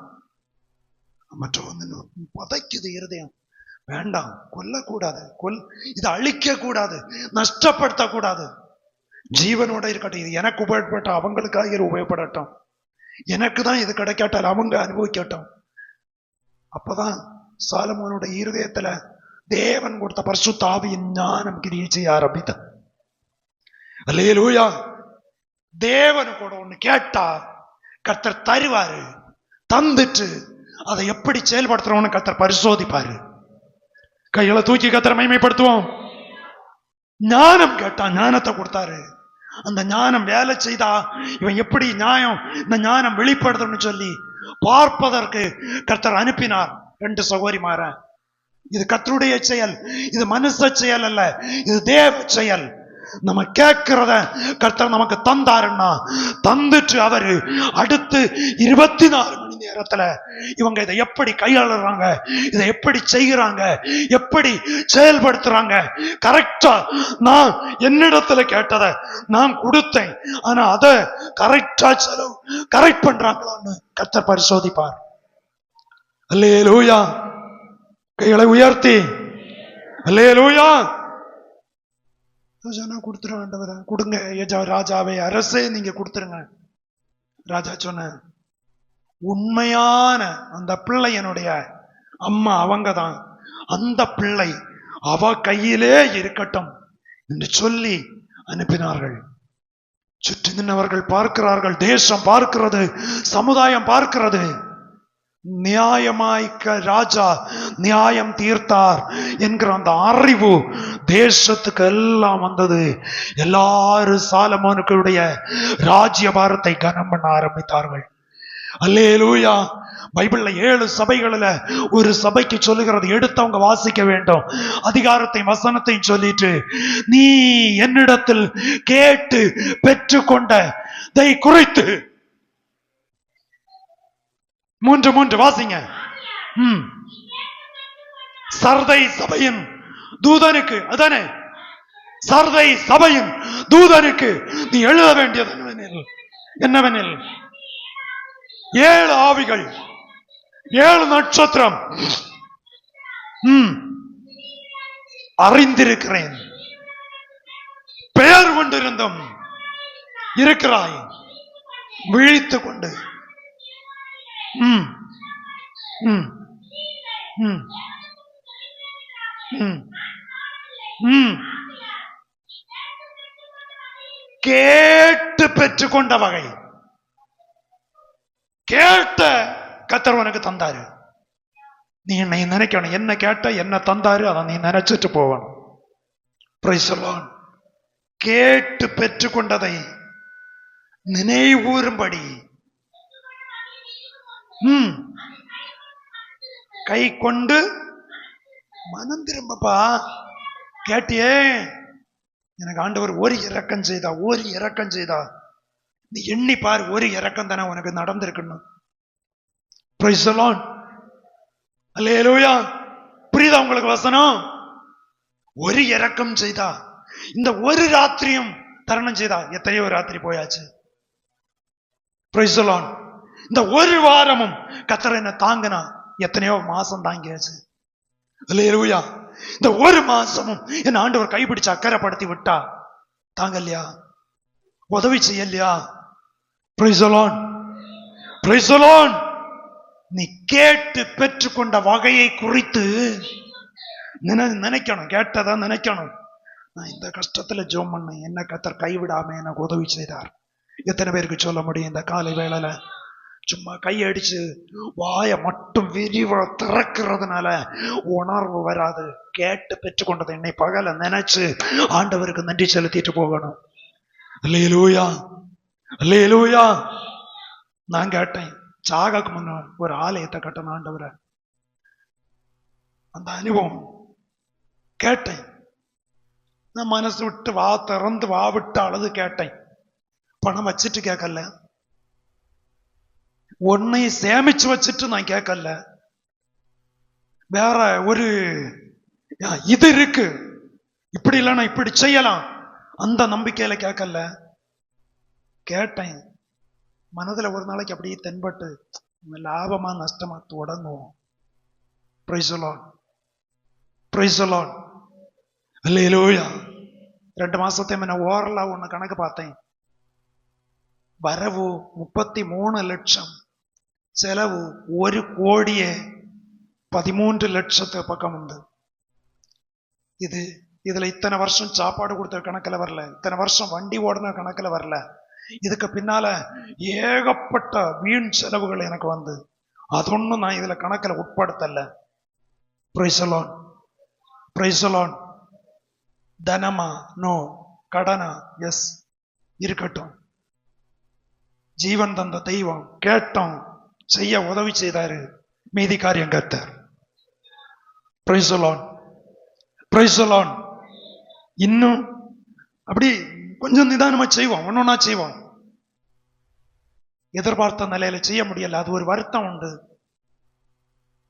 மற்ற பதைக்குது இருதயம். வேண்டாம், கொல்லக்கூடாது, இதை அழிக்க கூடாது, நஷ்டப்படுத்த கூடாது. ஜீவனோட இருக்கட்டும். இது எனக்கு உபயோகப்பட்ட அவங்களுக்காக இது உபயோகப்படட்டும். எனக்கு தான் இது கிடைக்காட்டால் அவங்க அனுபவிக்கட்டும். அப்பதான் சாலமோனோட இருதயத்துல தேவன் கொடுத்த பரிசுத்த ஆவியின் ஞானம் கிரியை செய்ய ஆரம்பித்தான். அல்லேலூயா. தேவனு கூட ஒண்ணு கேட்டா கர்த்தர் தருவாரு. தந்துட்டு அதை எப்படி செயல்படுத்துறோம்னு கர்த்தர் பரிசோதிப்பாரு. கைகளை தூக்கி கர்த்தரை மகிமைப்படுத்துவோம். ஞானம் கேட்டா ஞானத்தை கொடுத்தாரு. அந்த ஞானம் வேலை செய்தா இவன் எப்படி நியாயம் இந்த ஞானம் வெளிப்படுத்தணும்னு சொல்லி பார்ப்பதற்கு கர்த்தர் அனுப்பினார் 2 சகோதரிமார. இது கர்த்தருடைய செயல், இது மனுஷ செயல் அல்ல, இது தேவ செயல். நம்ம கேட்கிறத கர்த்தர் நமக்கு தந்தாருன்னா தந்துட்டு அவரு அடுத்து 24 மணி நேரத்துல இவங்க இதை எப்படி கையாளுறாங்க, இதை எப்படி செய்கிறாங்க, எப்படி செயல்படுத்துறாங்க, கரெக்டா நான் என்னிடத்துல கேட்டதை நான் கொடுத்தேன், ஆனா அதை கரெக்டா கரெக்ட் பண்றாங்களான்னு கர்த்தர் பரிசோதிப்பார். அல்லேலூயா. கைகளை உயர்த்தி அல்லேலூயா. கொடுத்துருங்க ஆண்டவரே, கொடுங்க ராஜாவே, அரசே நீங்க கொடுத்துருங்க. ராஜா சொன்ன உண்மையான அந்த பிள்ளையனுடைய அம்மா அவங்கதான், அந்த பிள்ளை அவ கையிலே இருக்கட்டும் என்று சொல்லி அனுப்பினார்கள். சுற்றி நின்றவர்கள் பார்க்கிறார்கள், தேசம் பார்க்கிறது, சமுதாயம் பார்க்கிறது. நியாயமாய்க்க ராஜா நியாயம் தீர்த்தார் என்கிற அந்த அறிவு தேசத்துக்கு எல்லாம் வந்தது. எல்லாரும் சாலமோனுடைய ராஜ்யபாரத்தை கனம் பண்ண ஆரம்பித்தார்கள். அல்லேலூயா. பைபிள்ல 7 சபைகளில் ஒரு சபைக்கு சொல்லுகிறது, எடுத்தவங்க வாசிக்க வேண்டும். அதிகாரத்தை வசனத்தையும் சொல்லிட்டு, நீ என்னிடத்தில் கேட்டு பெற்றுக்கொண்டதை குறித்து 3 வாசிங்க. சர்தை சபையின் தூதனுக்கு, அதானே சர்தை சபையின் தூதனுக்கு நீ எழுத வேண்டியது என்னவெனில் 7 ஆவிகள், 7 நட்சத்திரம் அறிந்திருக்கிறேன், பெயர் கொண்டிருந்தும் இருக்கிறாய், விழித்து கொண்டு கேட்டு பெற்றுக்கொண்ட வகை. கேட்ட கர்த்தர் உனக்கு தந்தாரு. நீ என்னை நினைக்கணும், என்ன கேட்ட என்ன தந்தாரு, அதை நீ நினைச்சிட்டு போகணும். Price the Lord. கேட்டு பெற்றுக்கொண்டதை நினைவூறும்படி கை கொண்டு மனம் திரும்பப்பா. கேட்டியே, எனக்கு ஆண்டவர் ஒரு இரக்கம் செய்தா, நீ எண்ணி பாரு, ஒரு இரக்கம் தானே உனக்கு நடந்திருக்கணும். Price the lord. அல்லேலூயா. புரியுதா உங்களுக்கு வசனம்? ஒரு இரக்கம் செய்தா, இந்த ஒரு ராத்திரியும் தருணம் செய்தா. எத்தனையோ ராத்திரி போயாச்சு. Price the Lord. இந்த ஒரு வாரமும் கர்த்தர் என்ன தாங்கினா, எத்தனையோ மாசம் தாங்கியாச்சு. அல்லேலூயா. இந்த ஒரு மாசமும் என் ஆண்டவர் கைப்பிடிச்சு அக்கறைப்படுத்தி விட்டா தாங்கலையா, உதவி செய்யலையா? Praise the lord. Praise the lord. நீ கேட்டு பெற்றுக்கொண்ட வகையை குறித்து நினைக்கணும், கேட்டதான் நினைக்கணும். நான் இந்த கஷ்டத்துல ஜெபம் பண்ணேன், என்ன கர்த்தர் கைவிடாம எனக்கு உதவி செய்தார். எத்தனை பேருக்கு சொல்ல முடியும் இந்த காலை வேளையில? சும்மா கையடிச்சு வாய மட்டும் விரிவா திறக்கிறதுனால உணர்வு வராது. கேட்டு பெற்றுக்கொண்டது என்னை பகல நினைச்சு ஆண்டவருக்கு நன்றி செலுத்திட்டு போகணும். அல்லேலூயா, அல்லேலூயா. நான் கேட்டேன், சாகக்கு முன்ன ஒரு ஆலயத்தை கட்டணும் ஆண்டவரை. அந்த அனுபவம் கேட்டேன். நான் மனசு விட்டு வா திறந்து வா விட்டு அழுது கேட்டேன். பணம் வச்சுட்டு கேட்கல, உன்னை சேமிச்சு வச்சுட்டு நான் கேட்கல, வேற ஒரு இது இருக்கு, இப்படி இல்லைன்னா இப்படி செய்யலாம், அந்த நம்பிக்கையில கேட்கல. கேட்டேன். மனதுல ஒரு நாளைக்கு அப்படியே தென்பட்டு லாபமா நஷ்டமா தொடங்குவோம். Praise the lord, praise the lord, அல்லேலூயா. 2 மாசத்தை முன்ன ஓரலா ஒண்ணு கணக்கு பார்த்தேன். வரவு 33 லட்சம், செலவு 1,13,00,000 பக்கம் உண்டு. இதுல இத்தனை வருஷம் சாப்பாடு கொடுத்த கணக்குல வரல, இத்தனை வருஷம் வண்டி ஓடுன கணக்குல வரல. இதுக்கு பின்னால ஏகப்பட்ட வீண் செலவுகள் எனக்கு வந்து அதொன்னும் நான் இதுல கணக்குல உட்படுத்தல. Praise the lord, praise the lord. தனமா? நோ. கடனா? எஸ், இருக்கட்டும். ஜீவன் தந்த தெய்வம், கேட்டோம், செய்ய உதவி செய்தாரு, மீதி காரியம் கர்த்தர். Price the lord, praise the Lord. இன்னும் அப்படி கொஞ்சம் நிதானமா செய்வோம், ஒன்னொன்னா செய்வோம். எதிர்பார்த்த நிலையில செய்ய முடியல, அது ஒரு வருத்தம் உண்டு,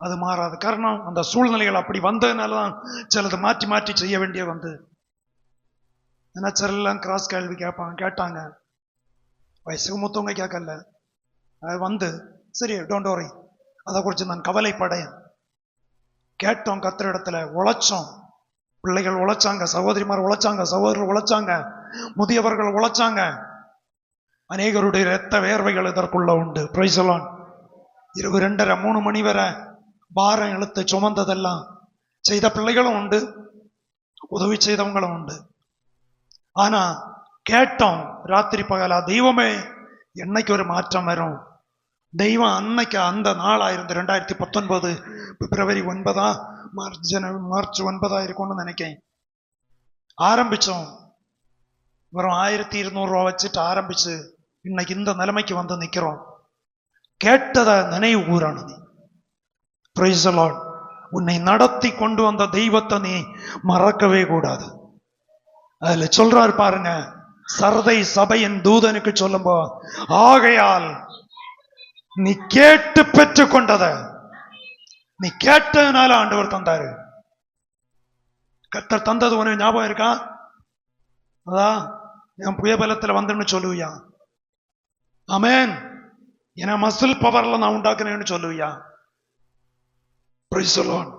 அது மாறாது. காரணம் அந்த சூழ்நிலைகள் அப்படி வந்ததுனாலதான் சிலது மாற்றி மாற்றி செய்ய வேண்டிய வந்து. நினைச்சரெல்லாம் கிராஸ் கேள்வி கேட்டாங்க, வயசுக்கு மூத்தவங்க கேட்கல. அது வந்து சரி, டோன்ட் வரி, அதை குறித்து நான் கவலைப்படேன். கேட்டோம், கர்த்தர் இடத்துல உழைச்சோம், பிள்ளைகள் உழைச்சாங்க, சகோதரிமார் உழைச்சாங்க, சகோதரர்கள் உழைச்சாங்க, முதியவர்கள் உழைச்சாங்க. அநேகருடைய இரத்த வேர்வைகள் இதற்குள்ள உண்டு. Praise the Lord. 2:30 3 மணி வரை பாரம் இழுத்து சுமந்ததெல்லாம் செய்த பிள்ளைகளும் உண்டு, உதவி செய்தவங்களும் உண்டு. ஆனா கேட்டோம் ராத்திரி பகலா, தெய்வமே என்னைக்கு ஒரு மாற்றம் வரும்? தெய்வம் அன்னைக்கு அந்த நாளாயிருந்து 2019 பிப்ரவரி 9 மார்ச் 9 இருக்கும்னு நினைக்கிறேன். ஆரம்பிச்சோம், வெறும் 1200 ரூபா வச்சுட்டு ஆரம்பிச்சு இன்னைக்கு இந்த நிலைமைக்கு வந்து நிக்கிறோம். கேட்டத நினைவு கூறணும். Price the Lord. உன்னை நடத்தி கொண்டு வந்த தெய்வத்தை நீ மறக்கவே கூடாது. அதுல சொல்றாரு பாருங்க, சர்தை சபையின் தூதனுக்கு சொல்லும்போ, ஆகையால் நீ கேட்டு பெற்றுக் கொண்டத, நீ கேட்டதுனால ஆண்டவர் தந்தாரு. கர்த்தர் தந்தது உனக்கு ஞாபகம் இருக்கா? அதான் என் புயபலத்துல வந்துன்னு சொல்லுவியா? ஆமென். என மசில் பவர்ல நான் உண்டாக்குனேன்னு சொல்லுவியா? பிரைஸ் தி லார்ட்,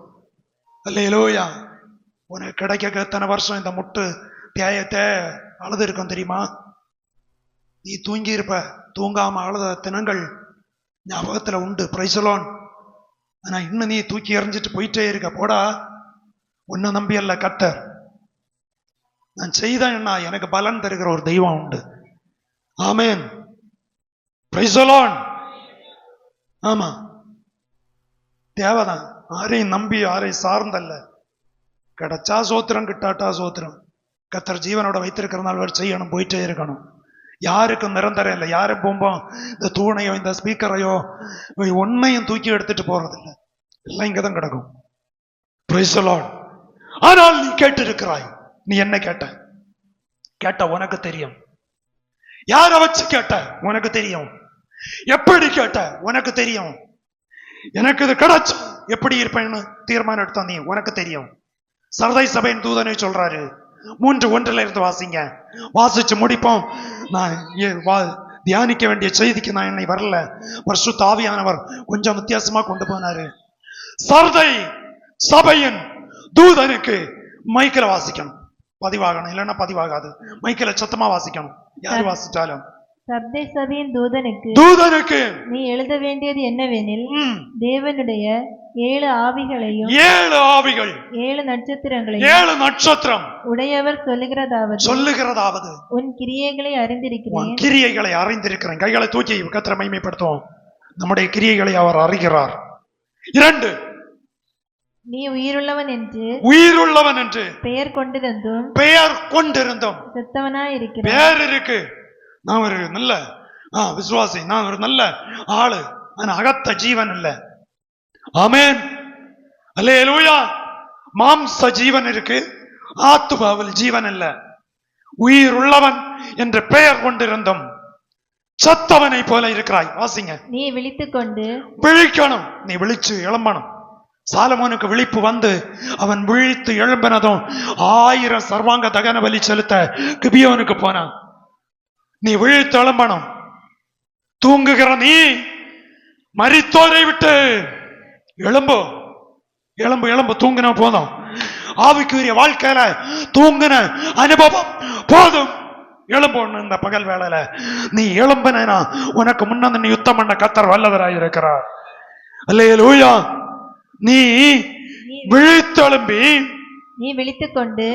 அல்லேலூயா. உனக்கு கிடைக்க எத்தனை வருஷம் இந்த முட்டு தியாயத்தை அழுது இருக்கும் தெரியுமா? நீ தூங்கி இருப்ப, தூங்காம அழுத தினங்கள் ஞாபகத்துல உண்டு. Praise the Lord. ஆனா இன்னும் நீ தூக்கி எறிஞ்சிட்டு போயிட்டே இருக்க. போடா, உன்னை நம்பி அல்ல கர்த்தர். நான் செய்தேன்னா எனக்கு பலன் தருகிற ஒரு தெய்வம் உண்டு. ஆமென். Praise the lord. ஆமா, தேவைதான். யாரையும் நம்பி யாரையும் சார்ந்தல்ல. கிடைச்சா சோத்திரம், கிட்டாட்டா சோத்திரம். கர்த்தர் ஜீவனோட வைத்திருக்கிறனால வரை செய்யணும், போயிட்டே இருக்கணும். யாருக்கும் நிரந்தரம் இல்லை. யாரும் போம்போம் இந்த தூணையோ இந்த ஸ்பீக்கரையோ ஒன்னையும் தூக்கி எடுத்துட்டு போறதில்லை, எல்லாம் இங்கதான் கிடக்கும். Price the Lord. ஆனால் நீ கேட்டு இருக்கிறாய். நீ என்ன கேட்ட? கேட்ட உனக்கு தெரியும். யார வச்சு கேட்ட உனக்கு தெரியும். எப்படி கேட்ட உனக்கு தெரியும். எனக்கு இது கிடைச்சு எப்படி இருப்பேன்னு தீர்மானம் எடுத்த நீ உனக்கு தெரியும். சர்தை சபையின் தூதனை சொல்றாரு, 3:1 இருந்து வாசிங்க, வாசிச்சு முடிப்போம். நான் தியானிக்க வேண்டிய செய்திக்கு நான் என்னை வரல, பரிசுத்த ஆவியானவர் கொஞ்சம் வித்தியாசமா கொண்டு போனாரு. சர்தை சபையின் தூதனுக்கு மைக்கில வாசிக்கணும், பதிவாகணும், இல்லைன்னா பதிவாகாது. மைக்கில சத்தமா வாசிக்கணும், யாரு வாசிச்சாலும். சர்தை சபையின் தூதனுக்கு நீ எழுத வேண்டியது என்னவெனில், தேவனுடைய 7 ஆவிகளையும் 7 ஆவிகள் 7 நட்சத்திரங்களையும் 7 நட்சத்திரம் உடையவர் சொல்லுகிறதாவது உன் கிரியைகளை அறிந்திருக்கிறேன். உன் கிரியைகளை அறிந்திருக்கிறேன். கைகளை தூக்கி கர்த்தரை மகிமைப்படுத்துவோம். நம்முடைய கிரியைகளை அவர் அறிகிறார். 2, நீ உயிருள்ளவன் என்று உயிருள்ளவன் என்று பெயர் கொண்டிருந்தும் செத்தவனாய் இருக்கிறாய். பேர் இருக்கு, நான் ஒரு நல்ல விசுவாசி, நான் ஒரு நல்ல ஆளு, ஆனா அகத்த ஜீவன் இல்ல. ஆமென், அல்லேலூயா. மாம்ச ஜீவன் இருக்கு, ஆத்துமாவில் ஜீவன் இல்ல. உயிர் உள்ளவன் என்று பெயர் கொண்டிருந்தும் சத்தவனை போல இருக்கிறாய். வாசிங்க. நீ விழித்துக்கொண்டு விழிக்கணும், நீ விழிச்சு எழும்பணும். சாலமோனுக்கு விழிப்பு வந்து அவன் விழித்து எழும்பினதும் 1000 சர்வாங்க தகன பலி செலுத்த கிபியோனுக்கு போனான். நீ விழித்து எழும்பணும். தூங்குகிற நீ மரித்தோரை விட்டு எழும்பு, எழும்பு, எழும்பு. தூங்கின போதும், ஆவிக்குரிய வாழ்க்கையில தூங்கின அனுபவம் போதும். எழும்பு. இந்த பகல் வேளையில நீ எழும்பினா உனக்கு முன்னந்து நீ யுத்தம் பண்ண கர்த்தர் வல்லவராய் இருக்கிறார். அல்லேலூயா. நீ விழித்தெழும்பி, நீ விழித்துக்கொண்டு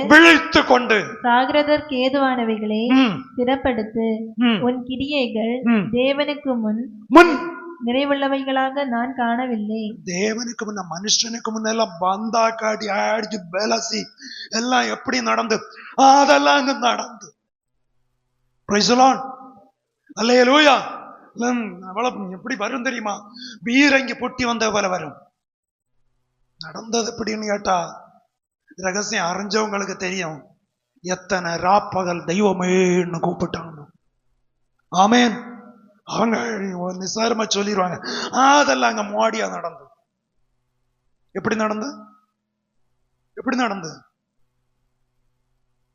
சாகிறதற்கு ஏதுவானவைகளை சிறப்படுத்து. உன் கிரியைகள் தேவனுக்கு முன் நிறைவுள்ளவைகளாக நான் காணவில்லை. தேவனுக்கு முன்ன, மனுஷனுக்கு முன்னெல்லாம் பந்தா காட்டி அடிச்சு பேலசி எல்லாம் எப்படி நடந்து, அதெல்லாம் அங்க நடந்து. Praise the lord. அல்லேலூயா. எப்படி வரும் தெரியுமா? பீரங்கி பொட்டி வந்த போல வரும். நடந்தது எப்படின்னு கேட்டா, ரகசியம் அறிஞ்சவங்களுக்கு தெரியும். எத்தனை ராப்பகல் தெய்வமேன்னு கூப்பிட்டாங்க. ஆமேன். அவங்க நிசாரமா சொல்லிடுவாங்க, அதெல்லாம் அங்க மோடியா நடந்து. எப்படி நடந்து, எப்படி நடந்து,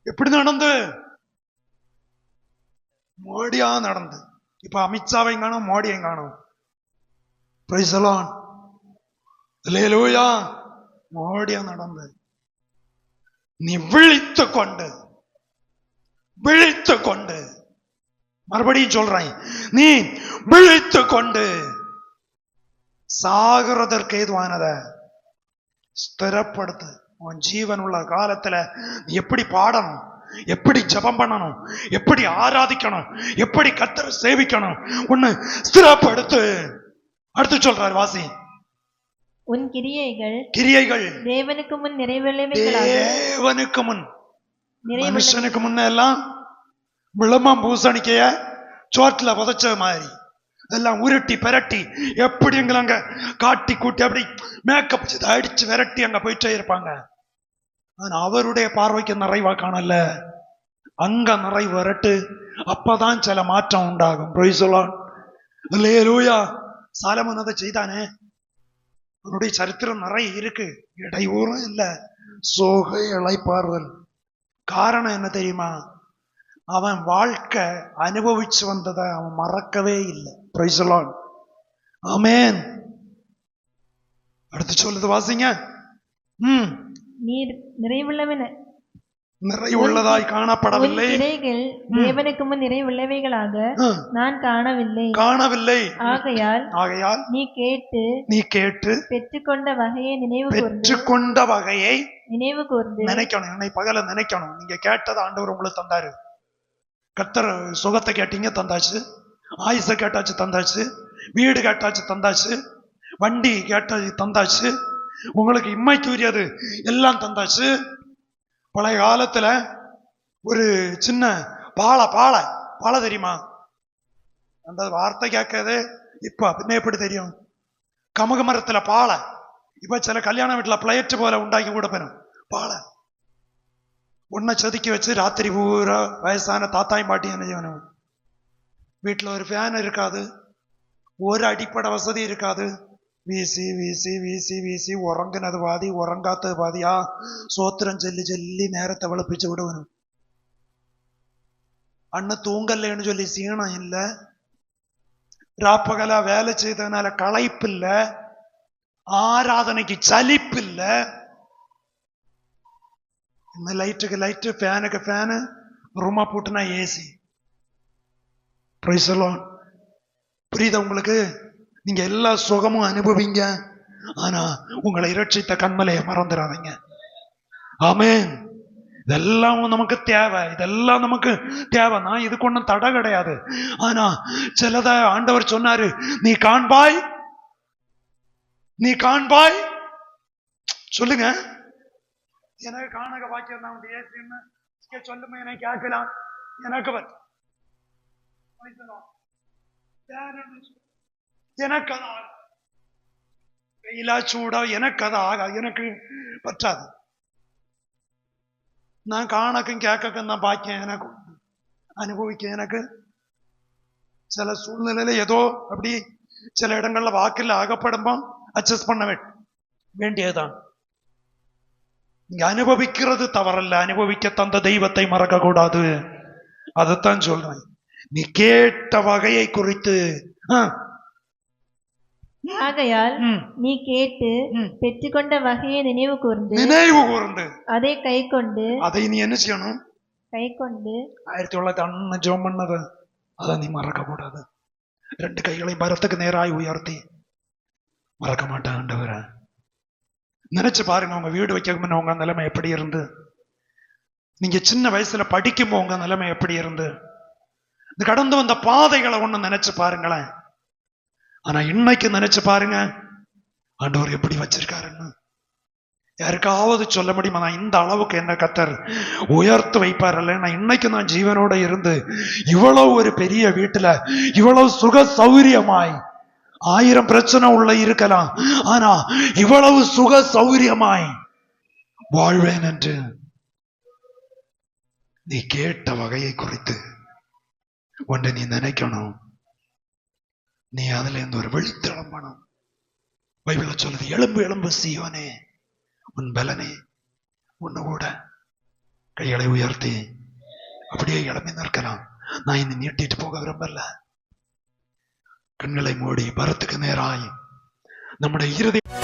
எப்படி நடந்து? மோடியா நடந்து. இப்ப அமித்ஷாவையும் காணும், மோடியையும் காணும். Price the lord. அல்லேலூயா. மோடியா நடந்து. நீ விழித்துக்கொண்டு, விழித்துக்கொண்டு, மறுபடியும் சொல்றேன், நீ விழித்துக்கொண்டு சாகிறதற்கு ஏதுவானத ஸ்திரப்படுத்து. உன் ஜீவன் உள்ள காலத்துல நீ எப்படி பாடணும், எப்படி ஜெபம் பண்ணணும், எப்படி ஆராதிக்கணும், எப்படி கர்த்தரை சேவிக்கணும், உன்னை ஸ்திரப்படுத்து. அடுத்து சொல்றார், வாசி. உன் கிரியைகள் தேவனுக்கு முன் நிறைவுள்ளவைகளாக. தேவனுக்கு முன். மனுஷனுக்கு முன்ன எல்லாம் விளம்பம் பூசணிக்கைய சோட்டுல புதைச்ச மாதிரி எல்லாம் உருட்டி பெரட்டி எப்படி எங்களை அங்க காட்டி கூட்டி அப்படி மேக்கப் அடிச்சு விரட்டி அங்க போயிட்டே இருப்பாங்க. ஆனா அவருடைய பார்வைக்கு நிறைவா காணல, அங்க நிறைவு வரட்டு. அப்பதான் சில மாற்றம் உண்டாகும். Price the lord. Hallelujah. Solomon அதை செய்தானே. அவனுடைய சரித்திரம் நிறைய இருக்கு, இடையூறும் இல்ல, சோக இளைப்பாறுதல். காரணம் என்ன தெரியுமா? அவன் வாழ்க்கை அனுபவிச்சு வந்ததை அவன் மறக்கவே இல்லை. Praise the lord. ஆமென். அடுத்து சொல்லுது, வாசிங்க. நீர் நிறைவுள்ளதாய் காணப்படவில்லை. தேவனுக்கு முன் நிறைவுள்ளவைகளாக நான் காணவில்லை. ஆகையால் நீ கேட்டு பெற்றுக்கொண்ட வகையை நினைவு கூர்ந்து நினைக்கணும். என்னை பகல நினைக்கணும். நீங்க கேட்டதை ஆண்டவர் உங்களுக்கு தந்தாரு. கர்த்தர் சுகத்தை கேட்டீங்க, தந்தாச்சு. ஆயுச கேட்டாச்சு, தந்தாச்சு. வீடு கேட்டாச்சு, தந்தாச்சு. வண்டி கேட்டாச்சு, தந்தாச்சு. உங்களுக்கு இம்மைக்குரியது எல்லாம் தந்தாச்சு. பழைய காலத்துல ஒரு சின்ன பாலை தெரியுமா? அந்த வார்த்தை கேட்கறது இப்ப பின்ன எப்படி தெரியும்? கமுக மரத்துல பாலை. இப்ப சில கல்யாண வீட்டுல பிளேட் போல உண்டாக்கி கூட போயிடும். பாலை உன்னை செதுக்கி வச்சு ராத்திரி பூரா வயசான தாத்தாயும் பாட்டி என்ன செய்யணும்? வீட்டுல ஒரு ஃபேன் இருக்காது, ஒரு அடிப்படை வசதி இருக்காது. வீசி வீசி வீசி வீசி உறங்குனது பாதி, உறங்காத்தது பாதியா, சோத்திரம் சொல்லி நேரத்தை விளப்பிச்சு விடுவனும். அண்ணன் தூங்கல்லைன்னு சொல்லி சீனம் இல்லை, ராப்பகலா வேலை செய்ததுனால களைப்பு இல்லை, ஆராதனைக்கு சலிப்பு இல்லை. இந்த லைட்டுக்கு லைட்டு, ஃபேனுக்கு ஃபேனு, ரூமா போட்டுனா ஏசி. Price the Lord. புரியுதா உங்களுக்கு? நீங்க எல்லா சுகமும் அனுபவிங்க, ஆனா உங்களை இரட்சித்த கண்மலையை மறந்துடாதீங்க. ஆமென். இதெல்லாம் நமக்கு தேவை, இதெல்லாம் நமக்கு தேவை. நான் இதுக்கு ஒண்ணும் தடை கிடையாது. ஆனா சிலத ஆண்டவர் சொன்னாரு, நீ காண்பாய், நீ காண்பாய். சொல்லுங்க, எனக்கு காணக பாக்கியம் தான் வந்து ஏசுன்னு சொல்லுமே, எனக்கு கேட்கலாம், எனக்கு எனக்கு அது வெயிலா சூடா எனக்கு அது ஆகாது, எனக்கு பற்றாது. நான் காணக்கும் கேட்கும் தான் பாக்கியம் எனக்கு அனுபவிக்க. எனக்கு சில சூழ்நிலையில ஏதோ அப்படி சில இடங்கள்ல வாக்கில் அகப்படும்போ அட்ஜஸ்ட் பண்ண வேண்டியதுதான். நீங்க அனுபவிக்கிறது தவறல்ல, அனுபவிக்க தந்த தெய்வத்தை மறக்க கூடாது. அதைத்தான் சொல்றேன். நீ கேட்ட வகையை குறித்து ஆகையால் நீ கேட்டு பெற்றுக்கொண்ட வகையை நினைவு கூர்ந்து அதை கை கொண்டு, அதை நீ என்ன செய்யணும்? கை கொண்டு 1900 ஜெபம் பண்ணது அதை நீ மறக்க கூடாது. 2 கைகளையும் பரத்துக்கு நேராய் உயர்த்தி மறக்க மாட்டேன் ஆண்டவரே. நினைச்சு பாருங்க, உங்க வீடு வைக்க முன்ன உங்க நிலைமை எப்படி இருந்து, நீங்க சின்ன வயசுல படிக்கும்போது உங்க நிலைமை எப்படி இருந்து, இந்த கடந்து வந்த பாதைகளை ஒண்ணு நினைச்சு பாருங்களேன். ஆனா இன்னைக்கு நினைச்சு பாருங்க ஆண்டவர் எப்படி வச்சிருக்காருன்னு. யாருக்காவது சொல்ல முடியுமா, நான் இந்த அளவுக்கு என்ன கர்த்தர் உயர்த்து வைப்பார்ல, நான் இன்னைக்கு நான் ஜீவனோட இருந்து இவ்வளவு ஒரு பெரிய வீட்டுல இவ்வளவு சுக சௌரியமாய், 1000 பிரச்சனை உள்ள இருக்கலாம், ஆனா இவ்வளவு சுக சௌரியமாய் வாழ்வேன் என்று நீ கேட்ட வகையை குறித்து ஒன்று நீ நினைக்கணும். நீ அதுல இருந்து ஒரு வெளித்தெழும்பணும். பைபிள்ல சொல்லுது, எலும்பு எலும்பு சீயோனே உன் பலனே உன்னு கூட. கைகளை உயர்த்தி அப்படியே எழுப்பி நிற்கலாம். நான் இன்னும் நீட்டிட்டு போக விரும்பல. கண்களை மூடி பரத்துக்கு நேராய் நம்முடைய இருதயம்